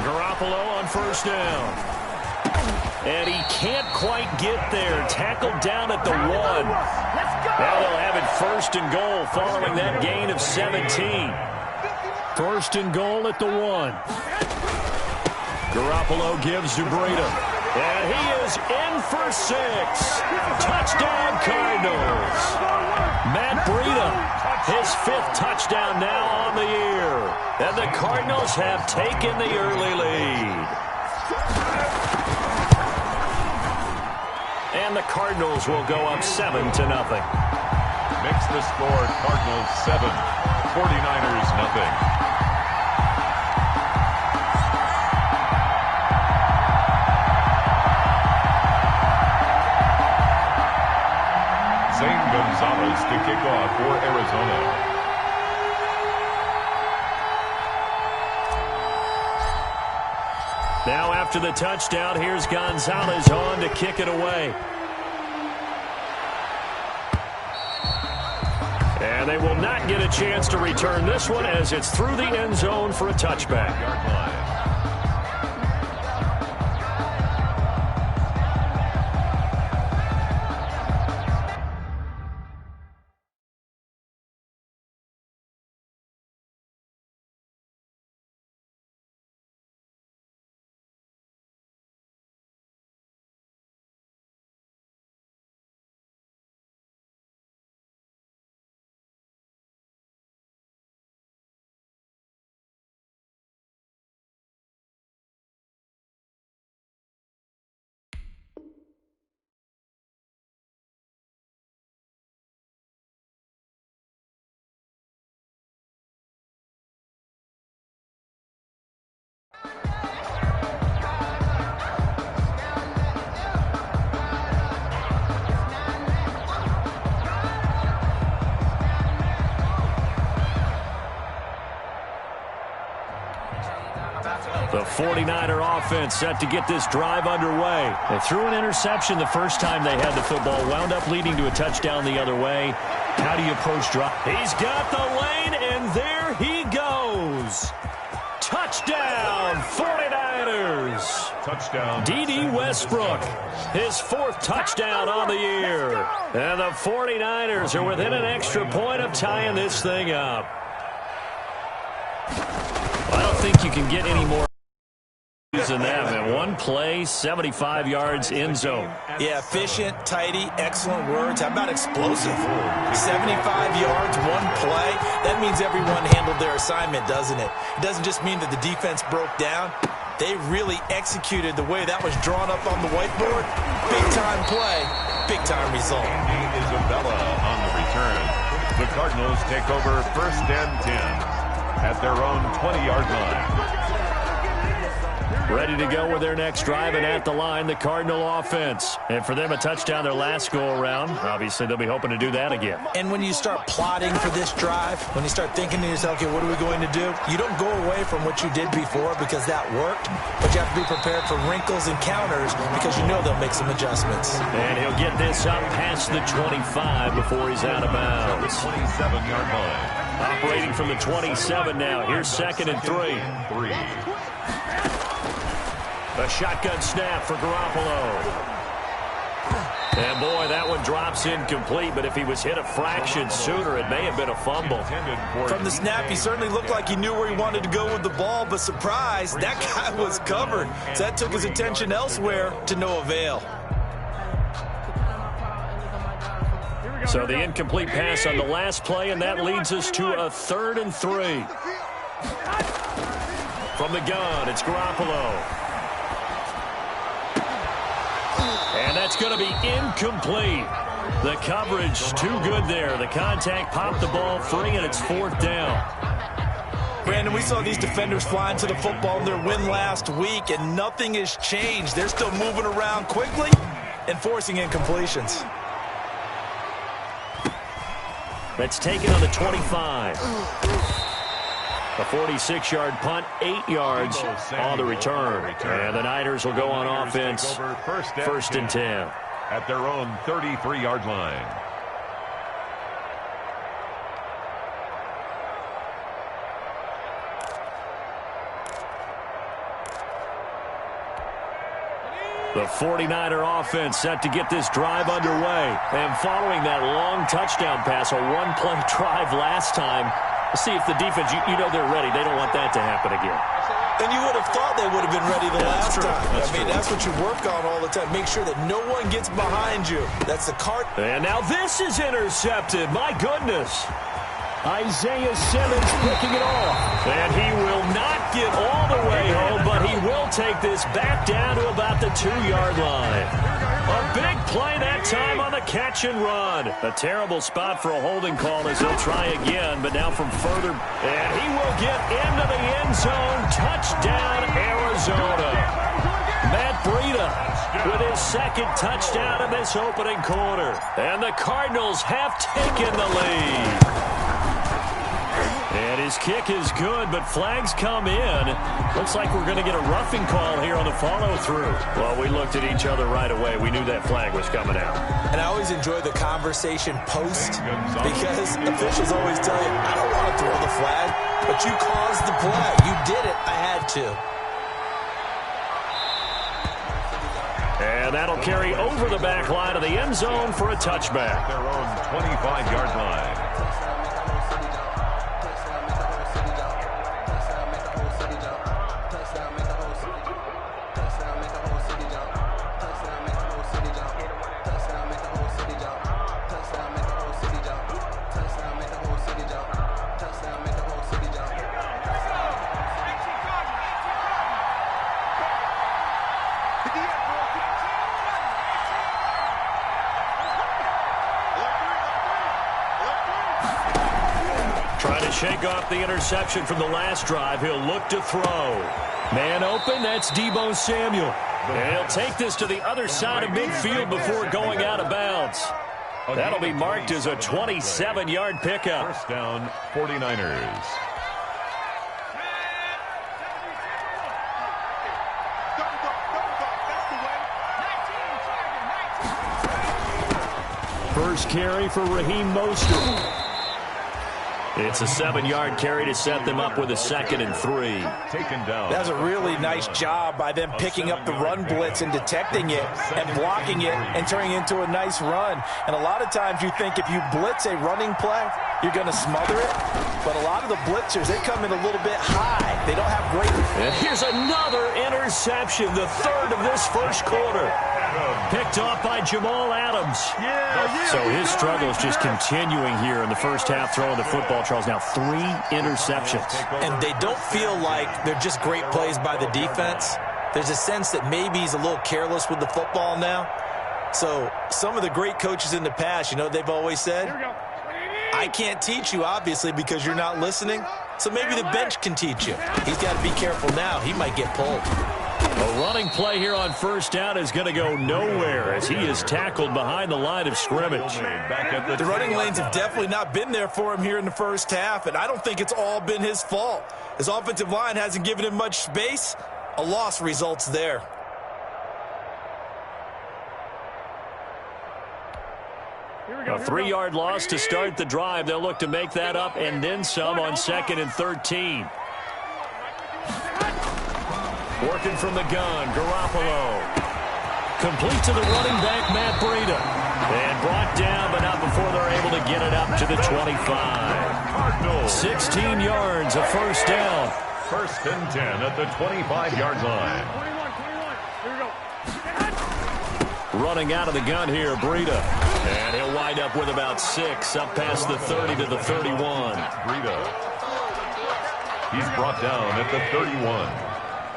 Garoppolo on first down. And he can't quite get there. Tackled down at the 1. Now they'll have it 1st and goal following that gain of 17. 1st and goal at the 1. Garoppolo gives to Breida. And he is in for 6. Touchdown, Cardinals. Matt Breida, his 5th touchdown now on the year. And the Cardinals have taken the early lead. And the Cardinals will go up 7-0. Makes the score Cardinals 7, 49ers nothing. Gonzalez to kick off for Arizona. Now after the touchdown, here's Gonzalez on to kick it away. And they will not get a chance to return this one as it's through the end zone for a touchback. The 49er offense set to get this drive underway. They threw an interception the first time they had the football, wound up leading to a touchdown the other way. How do you approach drive? He's got the lane, and there he goes. Touchdown, 49ers. Touchdown. D.D. Westbrook, his 4th touchdown on the year. And the 49ers are within an extra point of tying this thing up. I don't think you can get any more than that, man. One play, 75 yards in zone. Yeah, efficient, tidy, excellent words. How about explosive? 75 yards, one play. That means everyone handled their assignment, doesn't it? It doesn't just mean that the defense broke down. They really executed the way that was drawn up on the whiteboard. Big-time play, big-time result. Andy Isabella on the return. The Cardinals take over 1st and 10 at their own 20-yard line. Ready to go with their next drive, and at the line, the Cardinal offense. And for them, a touchdown their last go-around. Obviously, they'll be hoping to do that again. And when you start plotting for this drive, when you start thinking to yourself, okay, what are we going to do? You don't go away from what you did before because that worked, but you have to be prepared for wrinkles and counters because you know they'll make some adjustments. And he'll get this up past the 25 before he's out of bounds. 27-yard line. Operating from the 27 now. Here's 2nd and 3. A shotgun snap for Garoppolo. And boy, that one drops incomplete, but if he was hit a fraction sooner, it may have been a fumble. From the snap, he certainly looked like he knew where he wanted to go with the ball, but surprise, that guy was covered. So that took his attention elsewhere to no avail. So the incomplete pass on the last play, and that leads us to a 3rd and 3. From the gun, it's Garoppolo. And that's going to be incomplete. The coverage too good there. The contact popped the ball free, and it's 4th down. Brandon, we saw these defenders flying to the football in their win last week, and nothing has changed. They're still moving around quickly and forcing incompletions. That's taken on the 25. A 46-yard punt, 8 yards on the return. And the Niners will go on offense, 1st and 10. At their own 33-yard line. The 49er offense set to get this drive underway. And following that long touchdown pass, a one-play drive last time, let's see if the defense, you know they're ready. They don't want that to happen again. And you would have thought they would have been ready the last time. That's what you work on all the time. Make sure that no one gets behind you. That's the cart. And now this is intercepted. My goodness. Isaiah Simmons picking it off. And he will not get all the way home, but he will take this back down to about the 2-yard line. A big play that time on the catch and run. A terrible spot for a holding call as he'll try again, but now from further. And he will get into the end zone. Touchdown, Arizona. Matt Breida with his 2nd touchdown in this opening quarter. And the Cardinals have taken the lead. And his kick is good, but flags come in. Looks like we're going to get a roughing call here on the follow-through. Well, we looked at each other right away. We knew that flag was coming out. And I always enjoy the conversation post because officials always tell you, I don't want to throw the flag, but you caused the play. You did it. I had to. And that'll carry over the back line of the end zone for a touchback. Their own 25-yard line. Shake off the interception from the last drive. He'll look to throw. Man open, that's Deebo Samuel. And he'll take this to the other side of midfield before going out of bounds. That'll be marked as a 27-yard pickup. 1st down, 49ers. First carry for Raheem Mostert. It's a 7-yard carry to set them up with a 2nd and 3. Taken down. That was a really nice job by them picking up the run blitz and detecting it and blocking it and turning it into a nice run. And a lot of times you think if you blitz a running play, you're going to smother it. But a lot of the blitzers, they come in a little bit high. They don't have great. And here's another interception, the 3rd of this first quarter. Picked off by Jamal Adams. So his struggle is just continuing here in the first half, throwing the football. Charles, now 3 interceptions. And they don't feel like they're just great plays by the defense. There's a sense that maybe he's a little careless with the football now. So some of the great coaches in the past, you know, they've always said, I can't teach you, obviously, because you're not listening. So maybe the bench can teach you. He's got to be careful now. He might get pulled. A running play here on first down is going to go nowhere as he is tackled behind the line of scrimmage. The running lanes have definitely not been there for him here in the first half, and I don't think it's all been his fault. His offensive line hasn't given him much space. A loss results there. A 3-yard loss to start the drive. They'll look to make that up and then some on 2nd and 13. Working from the gun, Garoppolo. Complete to the running back, Matt Breida. And brought down, but not before they're able to get it up to the 25. 16 yards, a first down. First and 10 at the 25-yard line. Running out of the gun here, Breida. And he'll wind up with about 6, up past the 30 to the 31. Breida. He's brought down at the 31.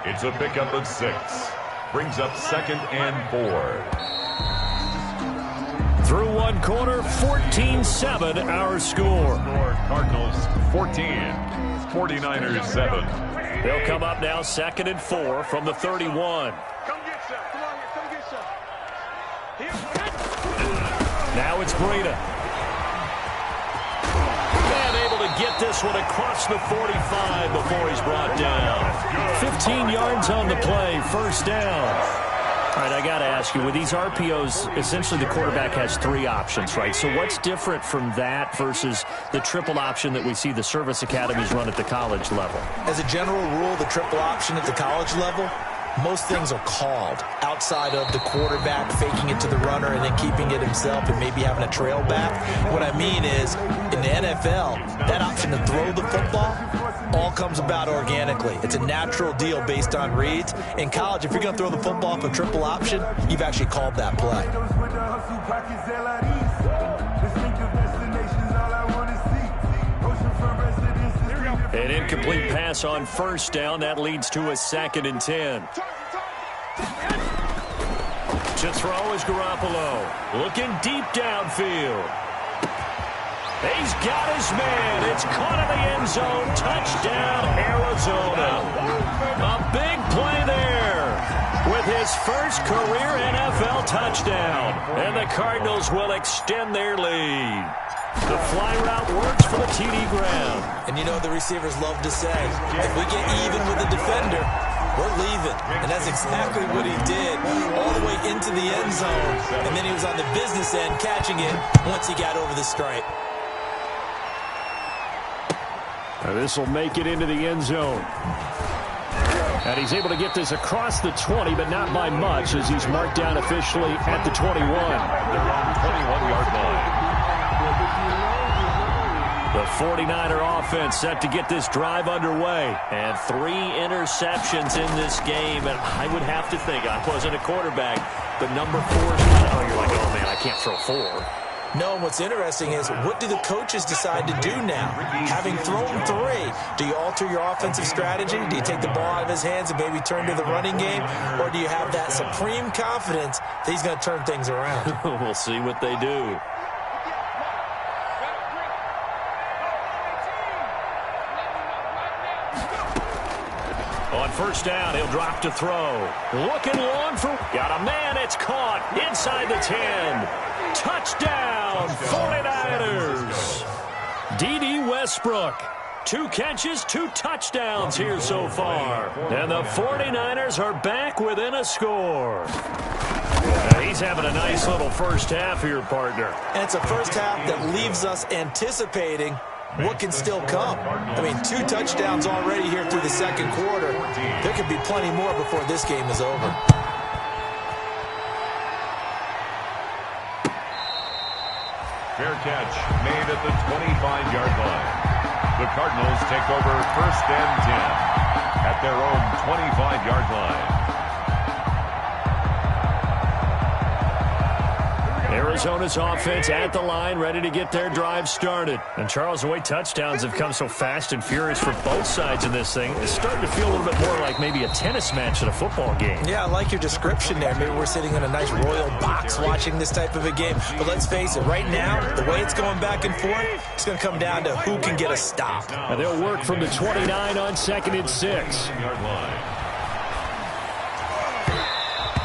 It's a pickup of 6. Brings up 2nd and 4. Through one quarter, 14-7 our score. Cardinals 14, 49ers 7. They'll come up now 2nd and 4 from the 31. Now it's Breida. And able to get this one across the 45 before he's brought down. 15 yards on the play, first down. All right, I got to ask you, with these RPOs, essentially the quarterback has 3 options, right? So what's different from that versus the triple option that we see the service academies run at the college level? As a general rule, the triple option at the college level, most things are called outside of the quarterback faking it to the runner and then keeping it himself and maybe having a trail back. What I mean is, in the NFL, that option to throw the football all comes about organically. It's a natural deal based on reads. In college, if you're going to throw the football up a triple option, you've actually called that play. An incomplete pass on first down. That leads to a 2nd and 10. To throw is Garoppolo. Looking deep downfield. He's got his man. It's caught in the end zone. Touchdown, Arizona. A big play there with his first career NFL touchdown. And the Cardinals will extend their lead. The fly route works for the TD ground. And you know the receivers love to say, if we get even with the defender, we're leaving. And that's exactly what he did all the way into the end zone. And then he was on the business end catching it once he got over the stripe. This will make it into the end zone. And he's able to get this across the 20, but not by much as he's marked down officially at the 21. They're on 21-yard line. The 49er offense set to get this drive underway. And 3 interceptions in this game. And I would have to think, I wasn't a quarterback, but number 4 is kind of, you're like, oh, man, I can't throw 4. No, and what's interesting is, what do the coaches decide to do now? Having thrown 3, do you alter your offensive strategy? Do you take the ball out of his hands and maybe turn to the running game? Or do you have that supreme confidence that he's going to turn things around? We'll see what they do. On first down, he'll drop to throw. Looking long for... Got a man, it's caught inside the 10. Touchdown, 49ers. D.D. Westbrook. 2 catches, 2 touchdowns here so far. And the 49ers are back within a score. He's having a nice little first half here, partner. And it's a first half that leaves us anticipating what can still come. I mean, 2 touchdowns already here through the second quarter. There could be plenty more before this game is over. Fair catch made at the 25-yard line. The Cardinals take over first and 10 at their own 25-yard line. Arizona's offense at the line, ready to get their drive started. And Charles, the way touchdowns have come so fast and furious for both sides in this thing, it's starting to feel a little bit more like maybe a tennis match at a football game. Yeah, I like your description there. Maybe we're sitting in a nice royal box watching this type of a game. But let's face it, right now, the way it's going back and forth, it's going to come down to who can get a stop. And they'll work from the 29 on 2nd and 6.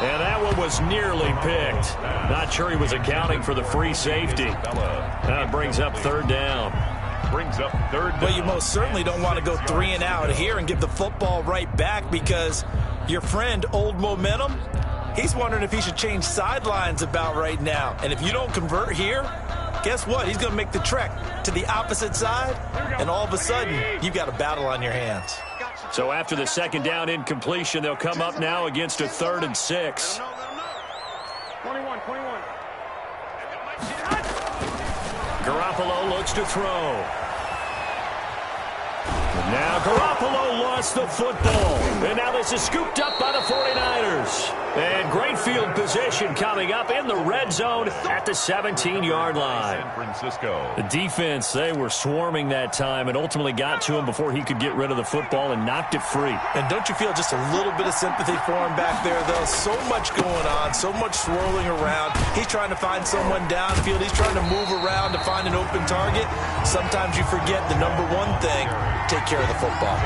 And that one was nearly picked. Not sure he was accounting for the free safety. That brings up 3rd down. But you most certainly don't want to go 3 and out here and give the football right back, because your friend, Old Momentum, he's wondering if he should change sidelines about right now. And if you don't convert here, guess what? He's going to make the trek to the opposite side, and all of a sudden, you've got a battle on your hands. So after the 2nd down incompletion, they'll come up now against a 3rd and 6. Garoppolo looks to throw. Now Garoppolo lost the football. And now this is scooped up by the 49ers. And great field position coming up in the red zone at the 17-yard line. San Francisco. The defense, they were swarming that time and ultimately got to him before he could get rid of the football and knocked it free. And don't you feel just a little bit of sympathy for him back there, though? So much going on, so much swirling around. He's trying to find someone downfield. He's trying to move around to find an open target. Sometimes you forget the number one thing, take care of the football.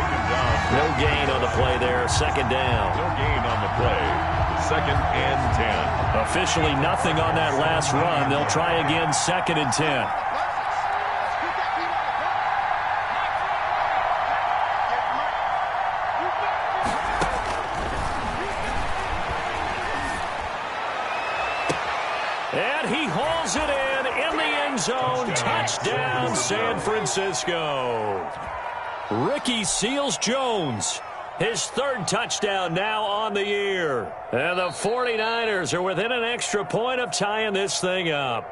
No gain on the play there. Second down. No gain on the play. Second and 10. Officially nothing on that last run. They'll try again, second and 10. And he hauls it in the end zone. Touchdown, San Francisco. Ricky Seals-Jones. His third touchdown now on the year. And the 49ers are within an extra point of tying this thing up.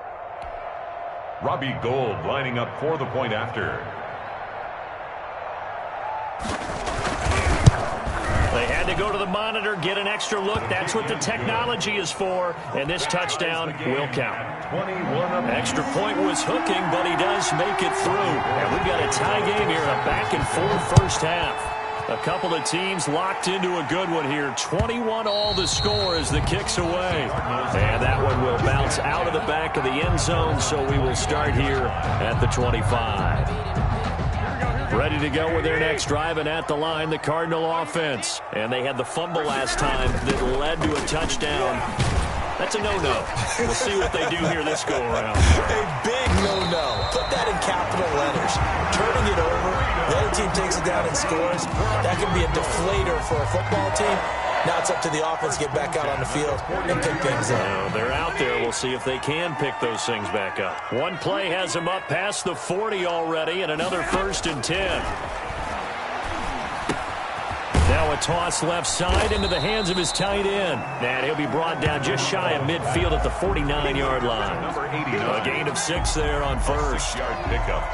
Robbie Gould lining up for the point after. They had to go to the monitor, get an extra look. That's what the technology is for. And this touchdown will count. Extra point was hooking, but he does make it through. And we've got a tie game here, a back-and-forth first half. A couple of teams locked into a good one here. 21-all the score as the kick's away. And that one will bounce out of the back of the end zone, so we will start here at the 25. Ready to go with their next drive, and at the line, the Cardinal offense. And they had the fumble last time that led to a touchdown. That's a no-no. We'll see what they do here this go-around. A big no-no. Put that in capital letters. Turning it over, the other team takes it down and scores. That can be a deflator for a football team. Now it's up to the offense to get back out on the field and pick things up. They're out there. We'll see if they can pick those things back up. One play has them up past the 40 already, and another first and 10. Now a toss left side into the hands of his tight end. And he'll be brought down just shy of midfield at the 49-yard line. A gain of 6 there on first.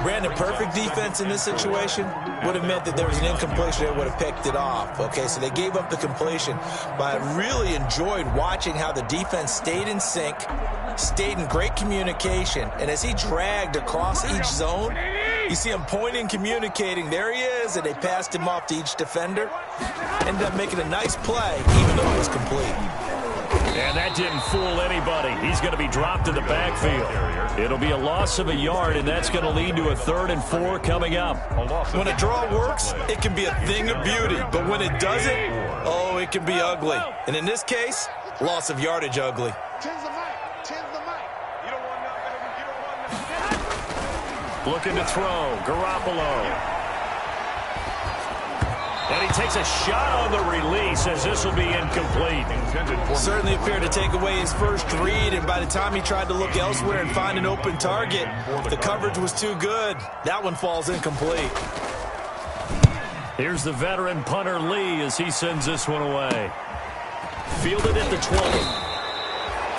Brandon, perfect defense in this situation would have meant that there was an incompletion. They would have picked it off. Okay, so they gave up the completion. But I really enjoyed watching how the defense stayed in sync, stayed in great communication. And as he dragged across each zone, you see him pointing, communicating. There he is, and they passed him off to each defender. Ended up making a nice play, even though it was complete. And that didn't fool anybody. He's going to be dropped in the backfield. It'll be a loss of a yard, and that's going to lead to a 3rd and 4 coming up. When a draw works, it can be a thing of beauty. But when it doesn't, oh, it can be ugly. And in this case, loss of yardage ugly. Looking to throw, Garoppolo. And he takes a shot on the release as this will be incomplete. Certainly appeared to take away his first read, and by the time he tried to look elsewhere and find an open target, the coverage was too good. That one falls incomplete. Here's the veteran punter Lee as he sends this one away. Fielded at the 20.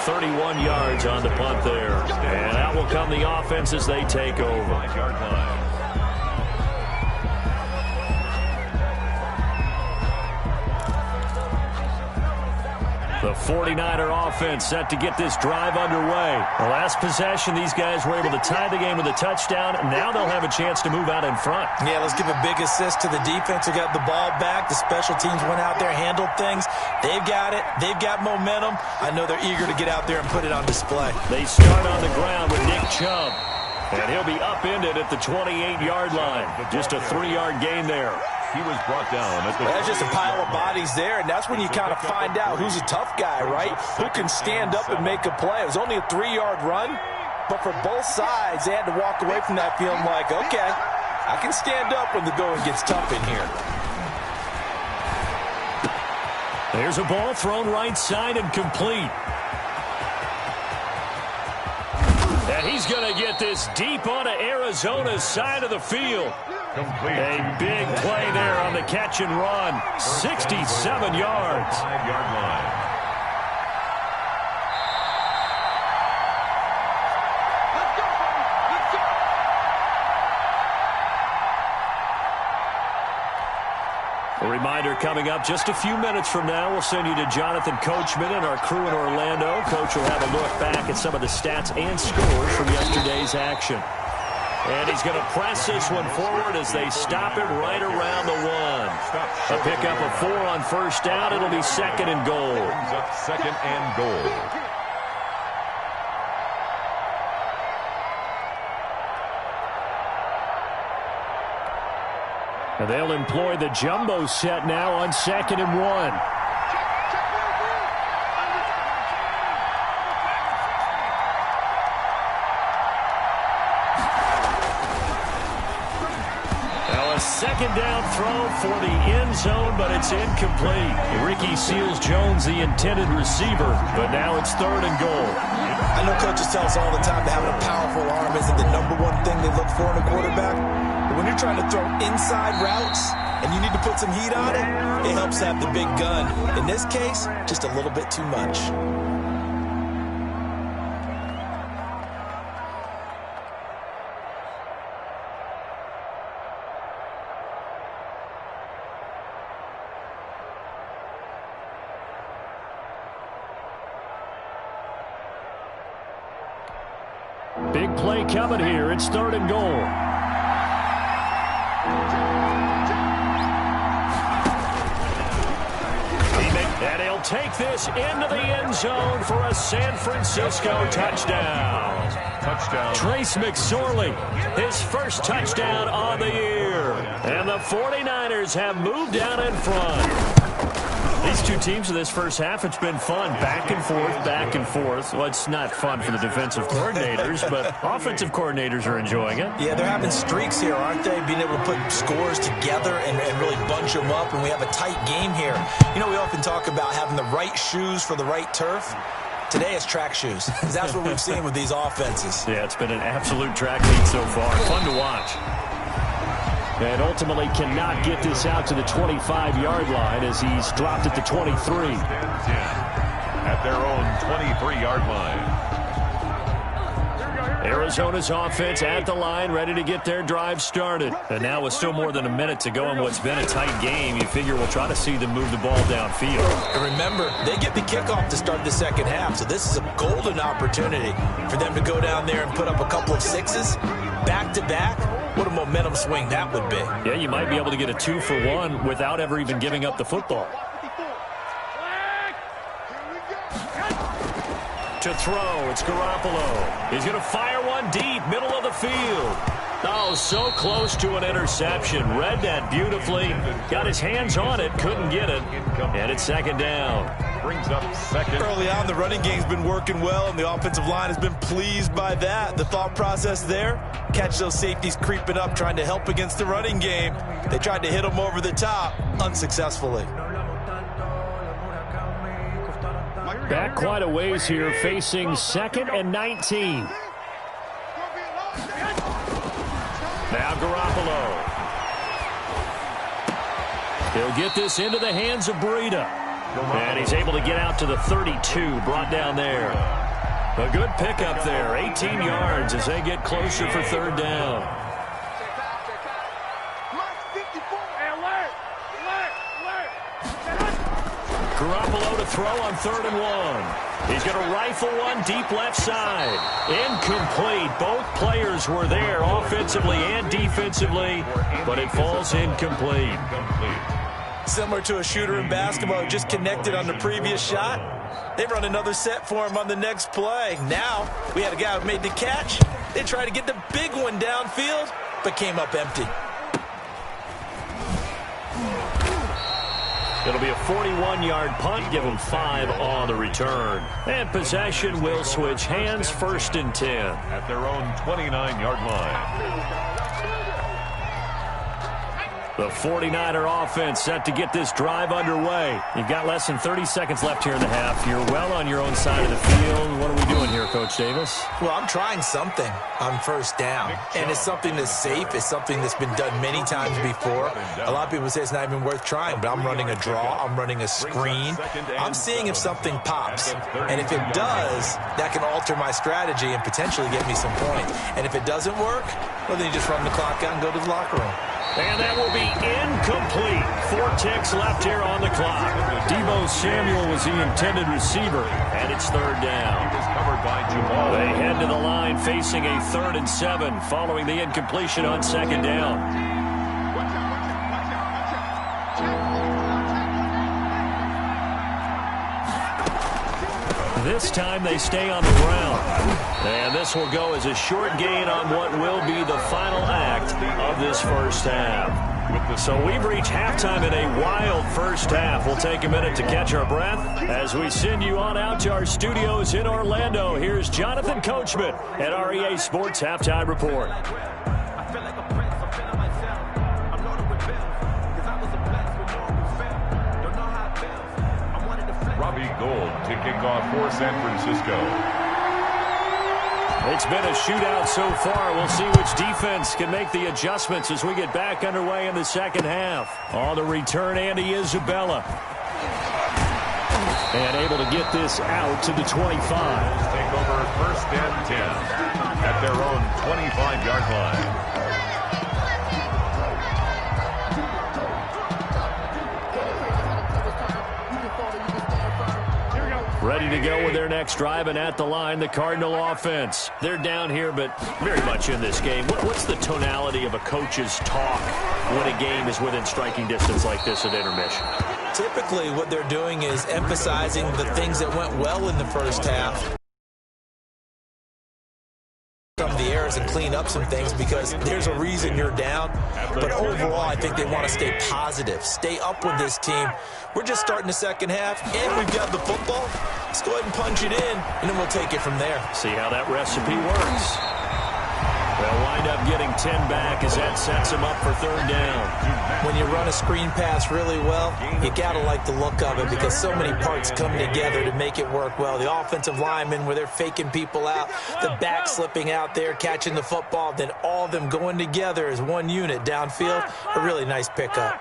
31 yards on the punt there. And out will come the offense as they take over. The 49er offense set to get this drive underway. The last possession, these guys were able to tie the game with a touchdown. Now they'll have a chance to move out in front. Yeah, let's give a big assist to the defense who got the ball back. The special teams went out there, handled things. They've got it. They've got momentum. I know they're eager to get out there and put it on display. They start on the ground with Nick Chubb. And he'll be upended at the 28-yard line. Just a 3-yard gain there. He was brought down at the... That's just a pile of bodies there, and that's when you kind of find out who's a tough guy, right? Who can stand up and make a play. It was only a 3-yard run, but for both sides, they had to walk away from that feeling like, okay, I can stand up when the going gets tough in here. There's a ball thrown right side and complete. And he's going to get this deep onto Arizona's side of the field. Complete. A big play there on the catch and run. 67 yards. 5-yard line. reminder coming up just a few minutes from now, we'll send you to Jonathan Coachman and our crew in Orlando. Coach will have a look back at some of the stats and scores from yesterday's action. And he's going to press this one forward as they stop it right around the 1. A pickup of 4 on first down. It'll be second and goal. Second and goal. And they'll employ the jumbo set now on second and 1. Second down throw for the end zone, but it's incomplete. Ricky Seals-Jones, the intended receiver, but now it's third and goal. I know coaches tell us all the time that having a powerful arm isn't the #1 thing they look for in a quarterback. But when you're trying to throw inside routes and you need to put some heat on it, it helps have the big gun. In this case, just a little bit too much. Big play coming here. It's third and goal. And he'll take this into the end zone for a San Francisco touchdown. Trace McSorley, his first touchdown on the year. And the 49ers have moved down in front. These two teams in this first half, it's been fun. Back and forth, back and forth. Well, it's not fun for the defensive coordinators, but offensive coordinators are enjoying it. Yeah, they're having streaks here, aren't they? Being able to put scores together and really bunch them up, and we have a tight game here. You know, we often talk about having the right shoes for the right turf. Today it's track shoes, because that's what we've seen with these offenses. Yeah, it's been an absolute track meet so far. Fun to watch. And ultimately cannot get this out to the 25-yard line as he's dropped at the 23. At their own 23-yard line. Arizona's offense at the line, ready to get their drive started. And now with still more than a minute to go in what's been a tight game, you figure we'll try to see them move the ball downfield. And remember, they get the kickoff to start the second half, so this is a golden opportunity for them to go down there and put up a couple of sixes back-to-back. What a momentum swing that would be. Yeah, you might be able to get a 2-for-1 without ever even giving up the football. To throw, it's Garoppolo. He's going to fire one deep, middle of the field. Oh, so close to an interception. Read that beautifully. Got his hands on it, couldn't get it. And it's second down. Brings up second. Early on, the running game's been working well, and the offensive line has been pleased by that. The thought process there, catch those safeties creeping up, trying to help against the running game. They tried to hit them over the top, unsuccessfully. Back quite a ways here, facing 2nd and 19. Now Garoppolo. He'll get this into the hands of Breida. And he's able to get out to the 32, brought down there. A good pickup there, 18 yards as they get closer for third down. Garoppolo to throw on 3rd and 1. He's going to rifle one deep left side. Incomplete. Both players were there offensively and defensively, but it falls incomplete. Similar to a shooter in basketball who just connected on the previous shot. They run another set for him on the next play. Now, we had a guy who made the catch. They tried to get the big one downfield, but came up empty. It'll be a 41-yard punt, give them 5 on the return. And possession will switch hands, 1st and 10. At their own 29-yard line. The 49er offense set to get this drive underway. You've got less than 30 seconds left here in the half. You're well on your own side of the field. What are we doing here, Coach Davis? Well, I'm trying something on first down. And it's something that's safe. It's something that's been done many times before. A lot of people say it's not even worth trying, but I'm running a draw. I'm running a screen. I'm seeing if something pops. And if it does, that can alter my strategy and potentially get me some points. And if it doesn't work, well, then you just run the clock out and go to the locker room. And that will be incomplete. 4 ticks left here on the clock. Deebo Samuel was the intended receiver, and it's third down. He was covered by Jamal. They head to the line facing a 3rd and 7 following the incompletion on 2nd down. This time they stay on the ground. And this will go as a short gain on what will be the final act of this first half. So we've reached halftime in a wild first half. We'll take a minute to catch our breath as we send you on out to our studios in Orlando. Here's Jonathan Coachman at REA Sports Halftime Report. Gold to kick off for San Francisco. It's been a shootout so far. We'll see which defense can make the adjustments as we get back underway in the second half. On the return, Andy Isabella. And able to get this out to the 25. Take over 1st and 10 at their own 25-yard line. Ready to go with their next drive, and at the line, the Cardinal offense. They're down here, but very much in this game. What's the tonality of a coach's talk when a game is within striking distance like this at intermission? Typically, what they're doing is emphasizing the things that went well in the first half. Some of the errors and clean up some things because there's a reason you're down. But overall, I think they want to stay positive, stay up with this team. We're just starting the second half, and we've got the football. Let's go ahead and punch it in, and then we'll take it from there. See how that recipe works. They'll wind up getting 10 back as that sets them up for 3rd down. When you run a screen pass really well, you got to like the look of it because so many parts come together to make it work well. The offensive linemen where they're faking people out, the back slipping out there, catching the football, then all of them going together as one unit downfield. A really nice pickup.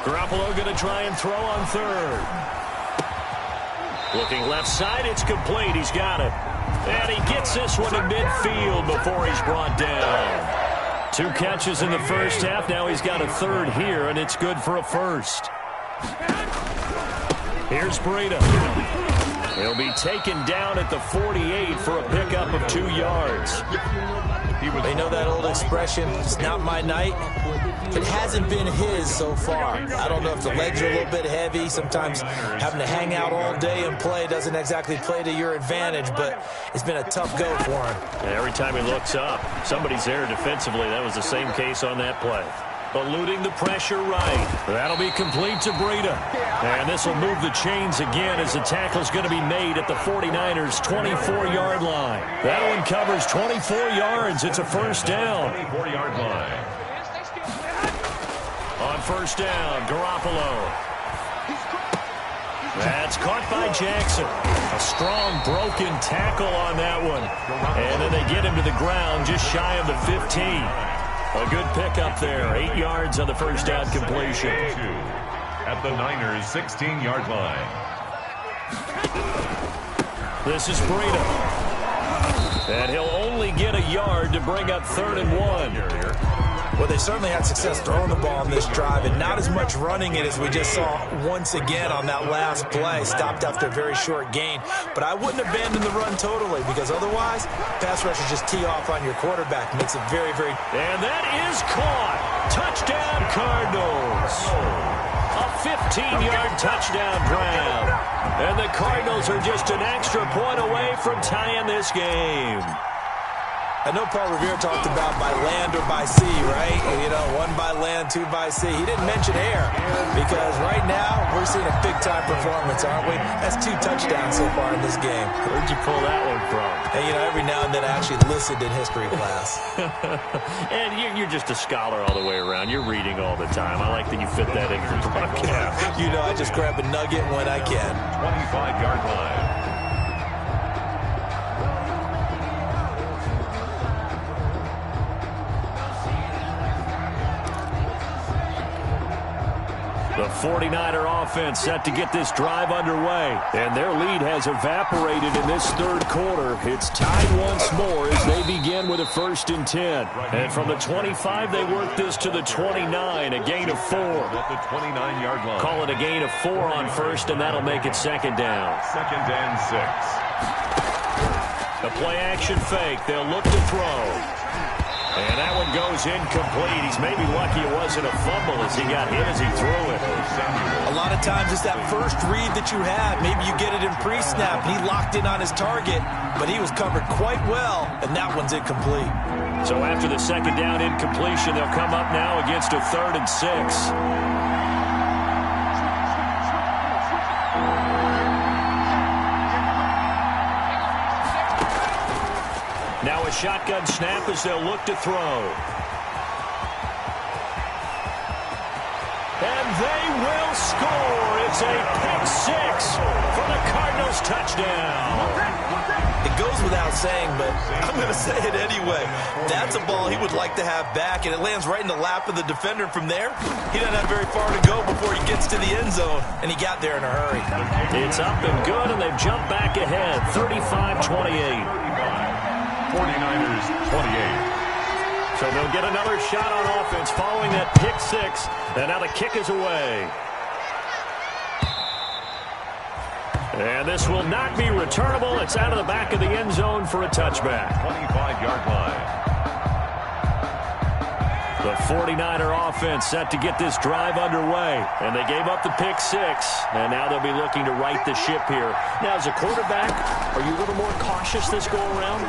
Garoppolo going to try and throw on 3rd. Looking left side, it's complete. He's got it. And he gets this one to midfield before he's brought down. 2 catches in the first half. Now he's got a 3rd here, and it's good for a 1st. Here's Breida. He'll be taken down at the 48 for a pickup of 2 yards. They know that old expression, it's not my night. It hasn't been his so far. I don't know if the legs are a little bit heavy. Sometimes having to hang out all day and play doesn't exactly play to your advantage, but it's been a tough go for him. And every time he looks up, somebody's there defensively. That was the same case on that play. Eluding the pressure right. That'll be complete to Breida. And this will move the chains again as the tackle's going to be made at the 49ers' 24-yard line. That one covers 24 yards. It's a 1st down. 24-yard line. On 1st down, Garoppolo. That's caught by Jackson. A strong broken tackle on that one. And then they get him to the ground just shy of the 15. A good pickup there. 8 yards on the 1st down completion. At the Niners' 16-yard line. This is Breida. And he'll only get a yard to bring up 3rd and 1. Well, they certainly had success throwing the ball on this drive and not as much running it as we just saw once again on that last play. Stopped after a very short gain. But I wouldn't abandon the run totally because otherwise, pass rushers just tee off on your quarterback. Makes it very, very... And that is caught. Touchdown, Cardinals. A 15-yard touchdown grab. And the Cardinals are just an extra point away from tying this game. I know Paul Revere talked about by land or by sea, right? You know, 1 by land, 2 by sea. He didn't mention air because right now we're seeing a big-time performance, aren't we? That's 2 touchdowns so far in this game. Where'd you pull that one from? And, you know, every now and then I actually listened in history class. And you're just a scholar all the way around. You're reading all the time. I like that you fit that in your broadcast. You know, I just grab a nugget when I can. 25-yard line. The 49er offense set to get this drive underway, and their lead has evaporated in this third quarter. It's tied once more as they begin with a 1st and 10. And from the 25, they work this to the 29, a gain of 4. At the 29-yard line. Call it a gain of 4 on 1st, and that'll make it 2nd down. 2nd and 6. The play-action fake. They'll look to throw. And that one goes incomplete. He's maybe lucky it wasn't a fumble as he got hit as he threw it. A lot of times it's that first read that you have. Maybe you get it in pre-snap, and he locked in on his target, but he was covered quite well, and that one's incomplete. So after the 2nd down incompletion, they'll come up now against a 3rd and 6. Now a shotgun snap as they'll look to throw. And they will score. It's a pick 6 for the Cardinals touchdown. It goes without saying, but I'm going to say it anyway. That's a ball he would like to have back, and it lands right in the lap of the defender from there. He doesn't have very far to go before he gets to the end zone, and he got there in a hurry. It's up and good, and they've jumped back ahead, 35-28. 49ers 28. So they'll get another shot on offense following that pick 6, and now the kick is away. And this will not be returnable. It's out of the back of the end zone for a touchback. 25-yard line. The 49er offense set to get this drive underway. And they gave up the pick 6. And now they'll be looking to right the ship here. Now, as a quarterback, are you a little more cautious this go-around?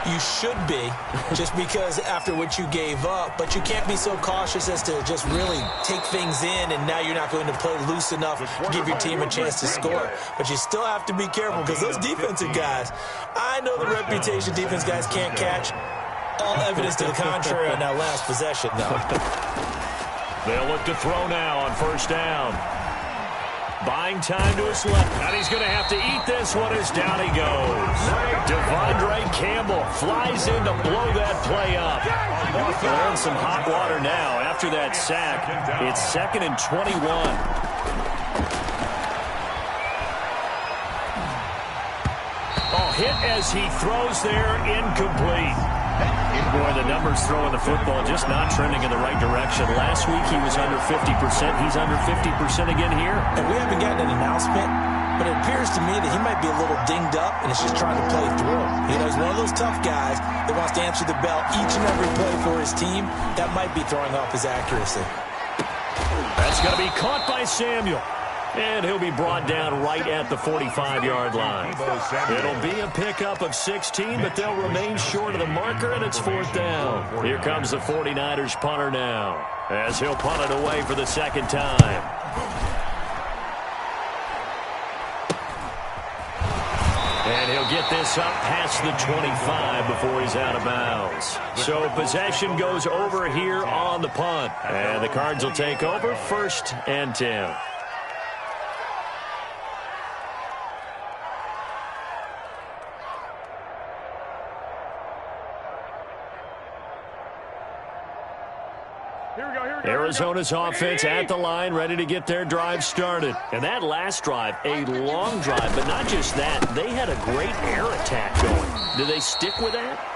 You should be, just because after what you gave up, but you can't be so cautious as to just really take things in, and now you're not going to play loose enough to give your team a chance to score. But you still have to be careful, because those defensive guys, I know the reputation defense guys can't catch. All evidence to the contrary on that last possession, though. They'll look to throw now on 1st down. Buying time to his left. And he's going to have to eat this one as down he goes. Devondre Campbell flies in to blow that play up. They're in some hot water now after that sack. It's 2nd and 21. Oh, hit as he throws there, incomplete. Boy, the numbers throwing the football just not trending in the right direction. Last week he was under 50%. He's under 50% again here. And we haven't gotten an announcement, but it appears to me that he might be a little dinged up and is just trying to play through. You know, he's one of those tough guys that wants to answer the bell each and every play for his team. That might be throwing off his accuracy. That's going to be caught by Samuel. And he'll be brought down right at the 45-yard line. It'll be a pickup of 16, but they'll remain short of the marker, and it's 4th down. Here comes the 49ers punter now, as he'll punt it away for the 2nd time. And he'll get this up past the 25 before he's out of bounds. So possession goes over here on the punt. And the Cards will take over 1st and 10. Arizona's offense at the line, ready to get their drive started. And that last drive, a long drive, but not just that. They had a great air attack going. Do they stick with that?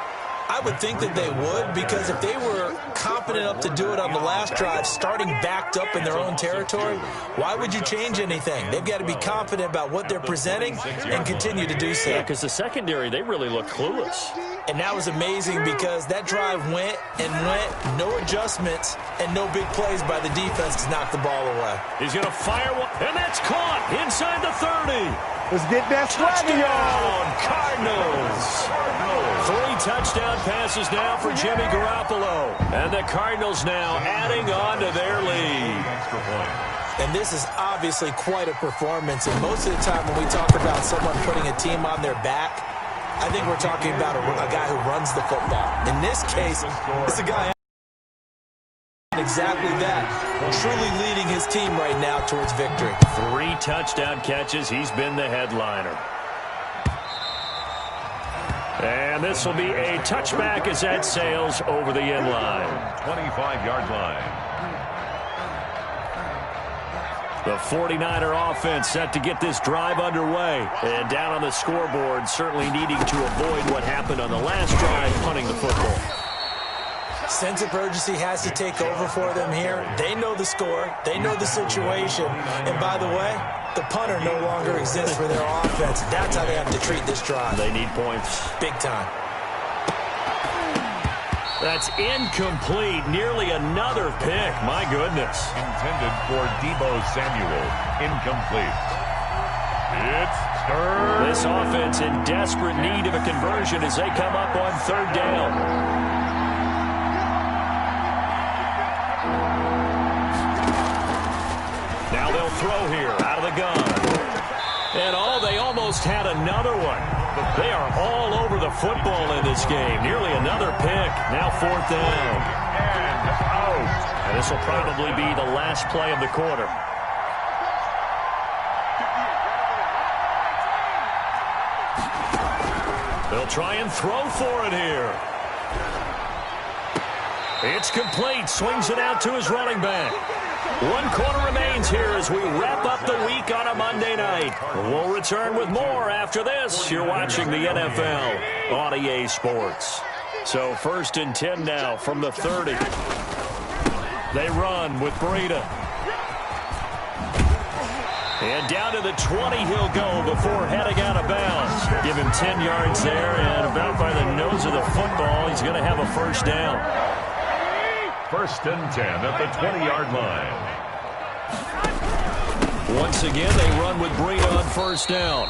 I would think that they would, because if they were confident enough to do it on the last drive, starting backed up in their own territory, why would you change anything? They've got to be confident about what they're presenting and continue to do so. Yeah, because the secondary, they really look clueless. And that was amazing because that drive went and went, no adjustments, and no big plays by the defense to knock the ball away. He's going to fire one, and that's caught inside the 30. Let's get that swagger, y'all. Cardinals. 3 touchdown passes now for Jimmy Garoppolo. And the Cardinals now adding on to their lead. And this is obviously quite a performance. And most of the time when we talk about someone putting a team on their back, I think we're talking about a guy who runs the football. In this case, it's a guy exactly that, truly leading his team right now towards victory. 3 touchdown catches. He's been the headliner. And this will be a touchback as that sails over the end line. 25-yard line. The 49er offense set to get this drive underway. And down on the scoreboard, certainly needing to avoid what happened on the last drive, punting the football. Sense of urgency has to take over for them here. They know the score. They know the situation. And by the way, the punter no longer exists for their offense. That's how they have to treat this drive. They need points. Big time. That's incomplete. Nearly another pick. My goodness. Intended for Deebo Samuel. Incomplete. It's third. This offense in desperate need of a conversion as they come up on third down. Now they'll throw here out of the gun. And they almost had another one. They are all over the football in this game. Nearly another pick. Now fourth down. And out. And this will probably be the last play of the quarter. They'll try and throw for it here. It's complete. Swings it out to his running back. 1 quarter remains here as we wrap up the week on a Monday night. We'll return with more after this. You're watching the NFL on EA Sports. So 1st and 10 now from the 30. They run with Breida. And down to the 20 he'll go before heading out of bounds. Give him 10 yards there, and about by the nose of the football, he's going to have a first down. 1st and 10 at the 20-yard line. Once again, they run with Breida on first down.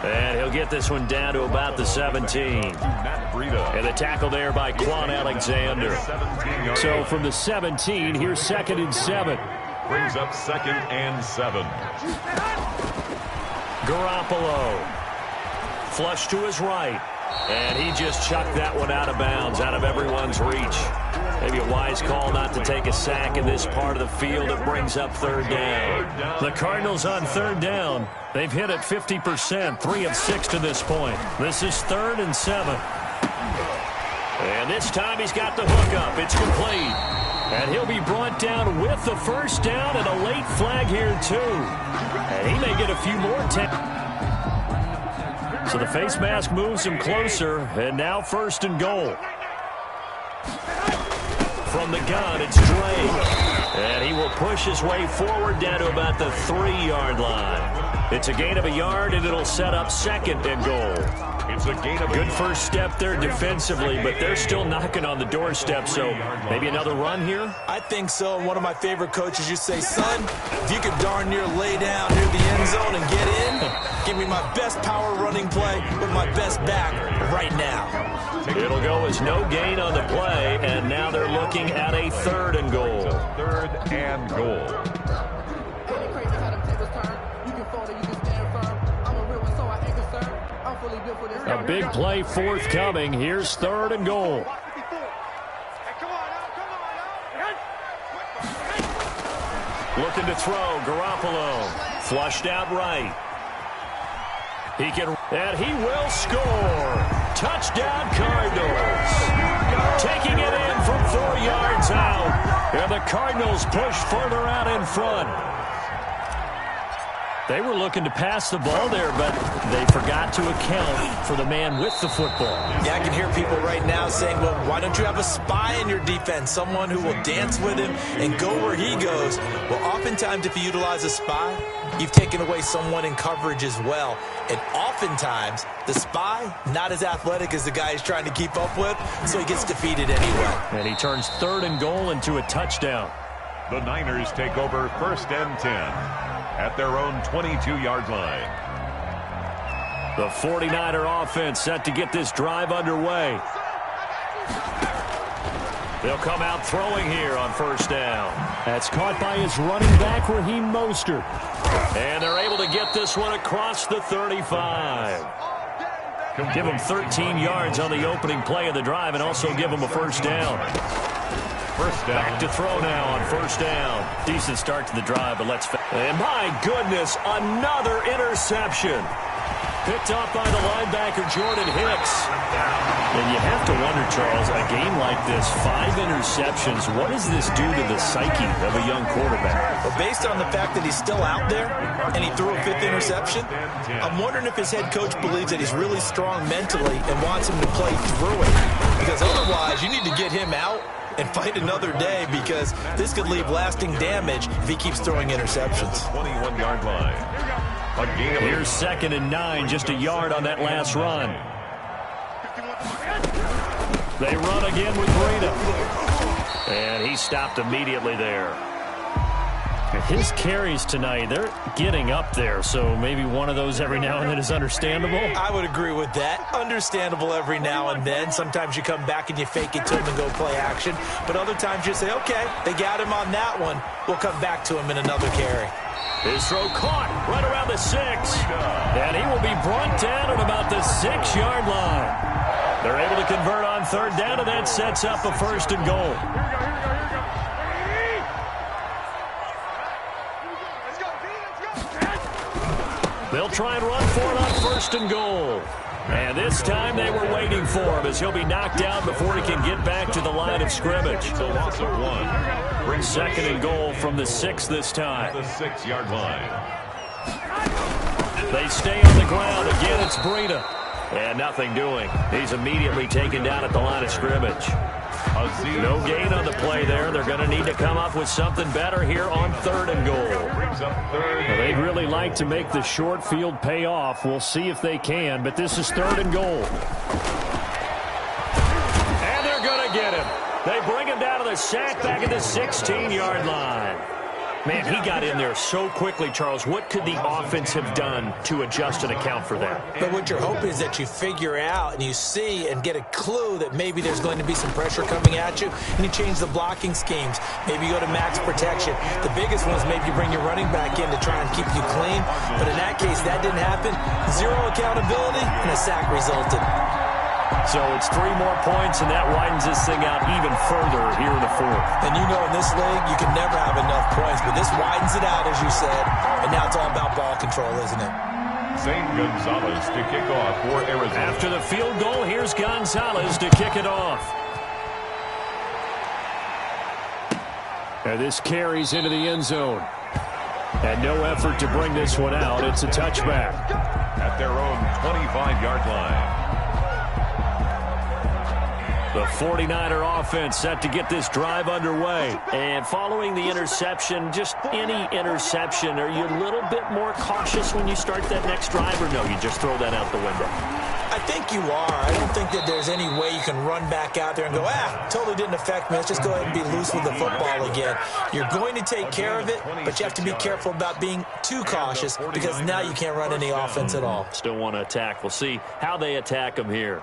And he'll get this one down to about the 17. And the tackle there by Quan Alexander. So from the 17, here's 2nd and 7. Brings up 2nd and 7. Garoppolo. Flush to his right. And he just chucked that one out of bounds, out of everyone's reach. Maybe a wise call not to take a sack in this part of the field. It brings up third down. The Cardinals on third down. They've hit it 50%, 3 of 6 to this point. This is 3rd and 7. And this time he's got the hook up. It's complete. And he'll be brought down with the first down and a late flag here too. And he may get a few more tackles. So the face mask moves him closer, and now 1st and goal. From the gun, it's Drake. And he will push his way forward down to about the 3-yard line. It's a gain of a yard, and it'll set up 2nd and goal. It's a gain of a good first step there defensively, but they're still knocking on the doorstep, so maybe another run here? I think so. One of my favorite coaches used to say, son, if you could darn near lay down near the end zone and get in, give me my best power running play with my best back right now. It'll go as no gain on the play, and now they're looking at a 3rd and goal. 3rd and goal. A big play forthcoming. Here's 3rd and goal. Looking to throw. Garoppolo. Flushed out right. He can, and he will score. Touchdown Cardinals. Taking it in from 4 yards out. And the Cardinals push further out in front. They were looking to pass the ball there, but they forgot to account for the man with the football. Yeah, I can hear people right now saying, well, why don't you have a spy in your defense, someone who will dance with him and go where he goes? Well, oftentimes if you utilize a spy, you've taken away someone in coverage as well. And oftentimes, the spy, not as athletic as the guy he's trying to keep up with, so he gets defeated anyway. And he turns 3rd and goal into a touchdown. The Niners take over 1st and 10 at their own 22-yard line. The 49er offense set to get this drive underway. They'll come out throwing here on first down. That's caught by his running back, Raheem Mostert. And they're able to get this one across the 35. Give them 13 yards on the opening play of the drive and also give them a first down. First down. Back to throw now on first down. Decent start to the drive, but let's... And my goodness, another interception. Picked off by the linebacker, Jordan Hicks. And you have to wonder, Charles, a game like this, 5 interceptions, what does this do to the psyche of a young quarterback? Well, based on the fact that he's still out there and he threw a 5th interception, I'm wondering if his head coach believes that he's really strong mentally and wants him to play through it. Because otherwise, you need to get him out and fight another day, because this could leave lasting damage if he keeps throwing interceptions. 21-yard line. Here's 2nd and 9, just a yard on that last run. They run again with Breida. And he stopped immediately there. His carries tonight, they're getting up there, so maybe one of those every now and then is understandable. I would agree with that. Understandable every now and then. Sometimes you come back and you fake it to him and go play action. But other times you say, okay, they got him on that one. We'll come back to him in another carry. His throw caught right around the 6. And he will be brought down at about the 6-yard line. They're able to convert on 3rd down, and that sets up a 1st and goal. They'll try and run for it on 1st and goal. And this time they were waiting for him, as he'll be knocked down before he can get back to the line of scrimmage. It's a loss of 1. 2nd and goal from the 6 this time. The 6-yard line. They stay on the ground. Again, it's Breida. And nothing doing. He's immediately taken down at the line of scrimmage. No gain on the play there. They're going to need to come up with something better here on 3rd and goal. Well, they'd really like to make the short field pay off. We'll see if they can, but this is 3rd and goal. And they're going to get him. They bring him down to the sack back at the 16-yard line. Man, he got in there so quickly, Charles. What could the offense have done to adjust and account for that? But what you're hoping is that you figure out and you see and get a clue that maybe there's going to be some pressure coming at you, and you change the blocking schemes. Maybe you go to max protection. The biggest one is maybe you bring your running back in to try and keep you clean. But in that case, that didn't happen. 0 accountability, and a sack resulted. So it's 3 more points, and that widens this thing out even further here in the 4th. And you know in this league, you can never have enough points, but this widens it out, as you said, and now it's all about ball control, isn't it? St. Gonzalez to kick off for Arizona. After the field goal, here's Gonzalez to kick it off. And this carries into the end zone. And no effort to bring this one out. It's a touchback. At their own 25-yard line. The 49er offense set to get this drive underway. And following the interception, just any interception, are you a little bit more cautious when you start that next drive, or no, you just throw that out the window? I think you are. I don't think that there's any way you can run back out there and go, totally didn't affect me. Let's just go ahead and be loose with the football again. You're going to take care of it, but you have to be careful about being too cautious, because now you can't run any offense at all. Still want to attack. We'll see how they attack them here.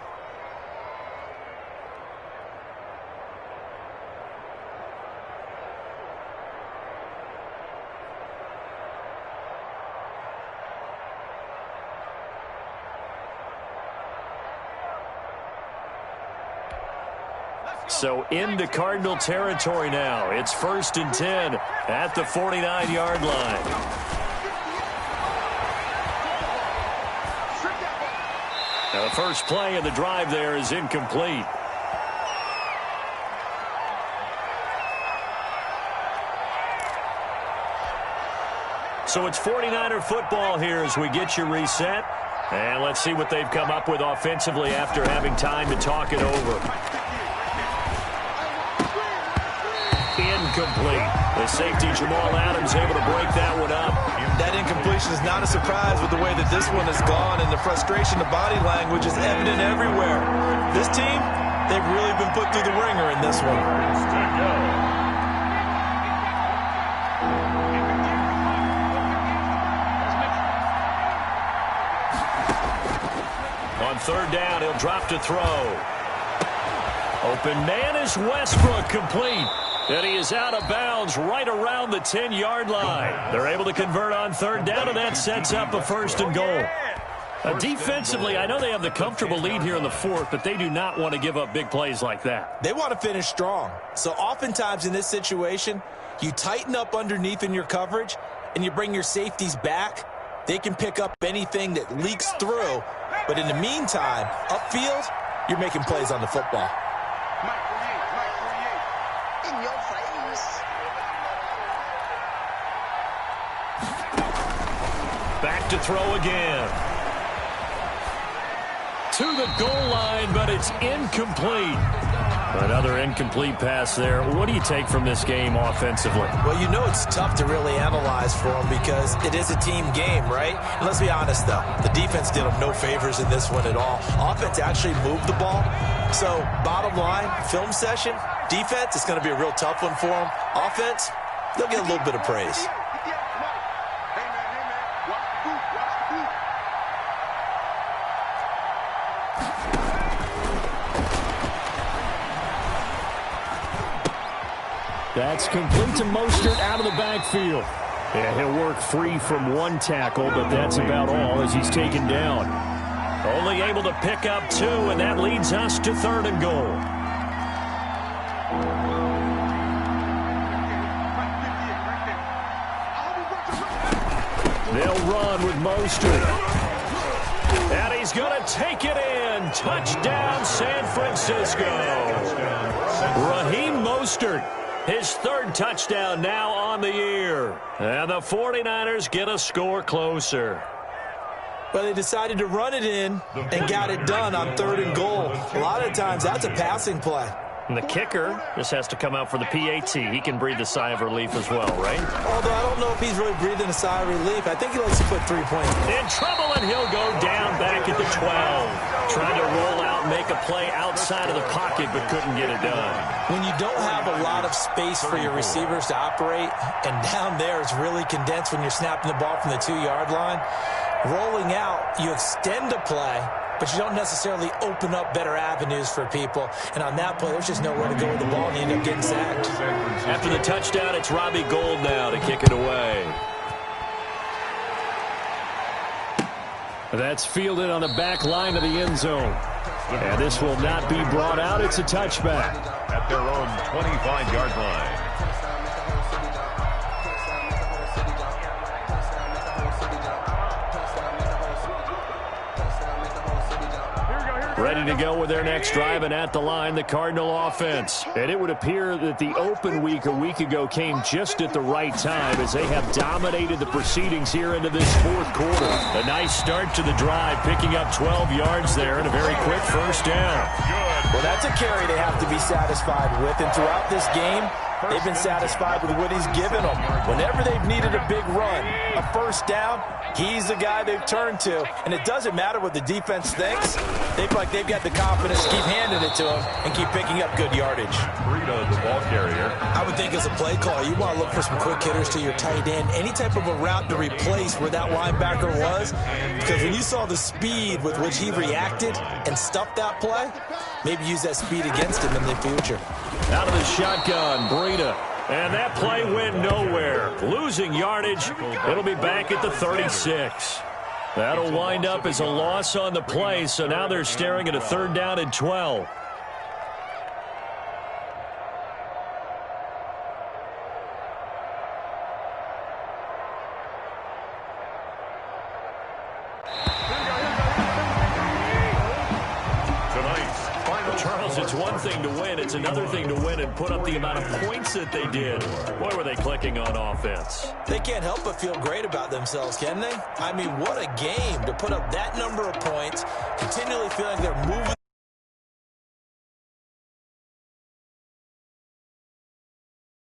So into Cardinal territory now. It's 1st and 10 at the 49-yard line. Now the first play of the drive there is incomplete. So it's 49er football here as we get you reset. And let's see what they've come up with offensively after having time to talk it over. Incomplete. The safety, Jamal Adams, able to break that one up. That incompletion is not a surprise with the way that this one has gone, and the frustration, the body language is evident everywhere. This team, they've really been put through the ringer in this one. On 3rd down, he'll drop to throw. Open man is Westbrook, complete. And he is out of bounds right around the 10-yard line. They're able to convert on 3rd down, and that sets up a 1st and goal. Defensively, I know they have the comfortable lead here in the 4th, but they do not want to give up big plays like that. They want to finish strong. So oftentimes in this situation, you tighten up underneath in your coverage, and you bring your safeties back. they can pick up anything that leaks through. But in the meantime, upfield, you're making plays on the football. In your face. Back to throw again. To the goal line, but it's incomplete. Another incomplete pass there. What do you take from this game offensively? Well, you know it's tough to really analyze for them because it is a team game, right? And let's be honest, though. The defense did them no favors in this one at all. Offense actually moved the ball. So, bottom line, film session, defense, it's going to be a real tough one for them. Offense, they'll get a little bit of praise. That's complete to Mostert out of the backfield. Yeah, he'll work free from one tackle, but that's about all as he's taken down. Only able to pick up 2, and that leads us to 3rd and goal. They'll run with Mostert. And he's going to take it in. Touchdown, San Francisco. Raheem Mostert. His 3rd touchdown now on the year. And the 49ers get a score closer. Well, they decided to run it in and got it done on 3rd and goal. A lot of times, that's a passing play. And the kicker just has to come out for the PAT. He can breathe a sigh of relief as well, right? Although I don't know if he's really breathing a sigh of relief. I think he likes to put 3 points. In trouble, and he'll go down back at the 12. Trying to roll out, make a play outside of the pocket, but couldn't get it done. When you don't have a lot of space for your receivers to operate, and down there it's really condensed when you're snapping the ball from the 2-yard line, rolling out, you extend a play, but you don't necessarily open up better avenues for people. And on that play, there's just nowhere to go with the ball, and you end up getting sacked. After the touchdown, it's Robbie Gould now to kick it away. That's fielded on the back line of the end zone. And this will not be brought out. It's a touchback. At their own 25-yard line. Ready to go with their next drive, and at the line, the Cardinal offense. And it would appear that the open week a week ago came just at the right time as they have dominated the proceedings here into this 4th quarter. A nice start to the drive, picking up 12 yards there and a very quick first down. Well, that's a carry they have to be satisfied with, and throughout this game, they've been satisfied with what he's given them. Whenever they've needed a big run, a first down, he's the guy they've turned to. And it doesn't matter what the defense thinks. They feel like they've got the confidence to keep handing it to him and keep picking up good yardage. Rita, the ball carrier. I would think as a play call, you want to look for some quick hitters to your tight end. Any type of a route to replace where that linebacker was. Because when you saw the speed with which he reacted and stuffed that play, maybe use that speed against him in the future. Out of the shotgun, Breida. And that play went nowhere. Losing yardage. It'll be back at the 36. That'll wind up as a loss on the play, so now they're staring at a 3rd down and 12. Charles, it's one thing to win. It's another thing to win and put up the amount of points that they did. Boy, were they clicking on offense. They can't help but feel great about themselves, can they? I mean, what a game to put up that number of points, continually feeling they're moving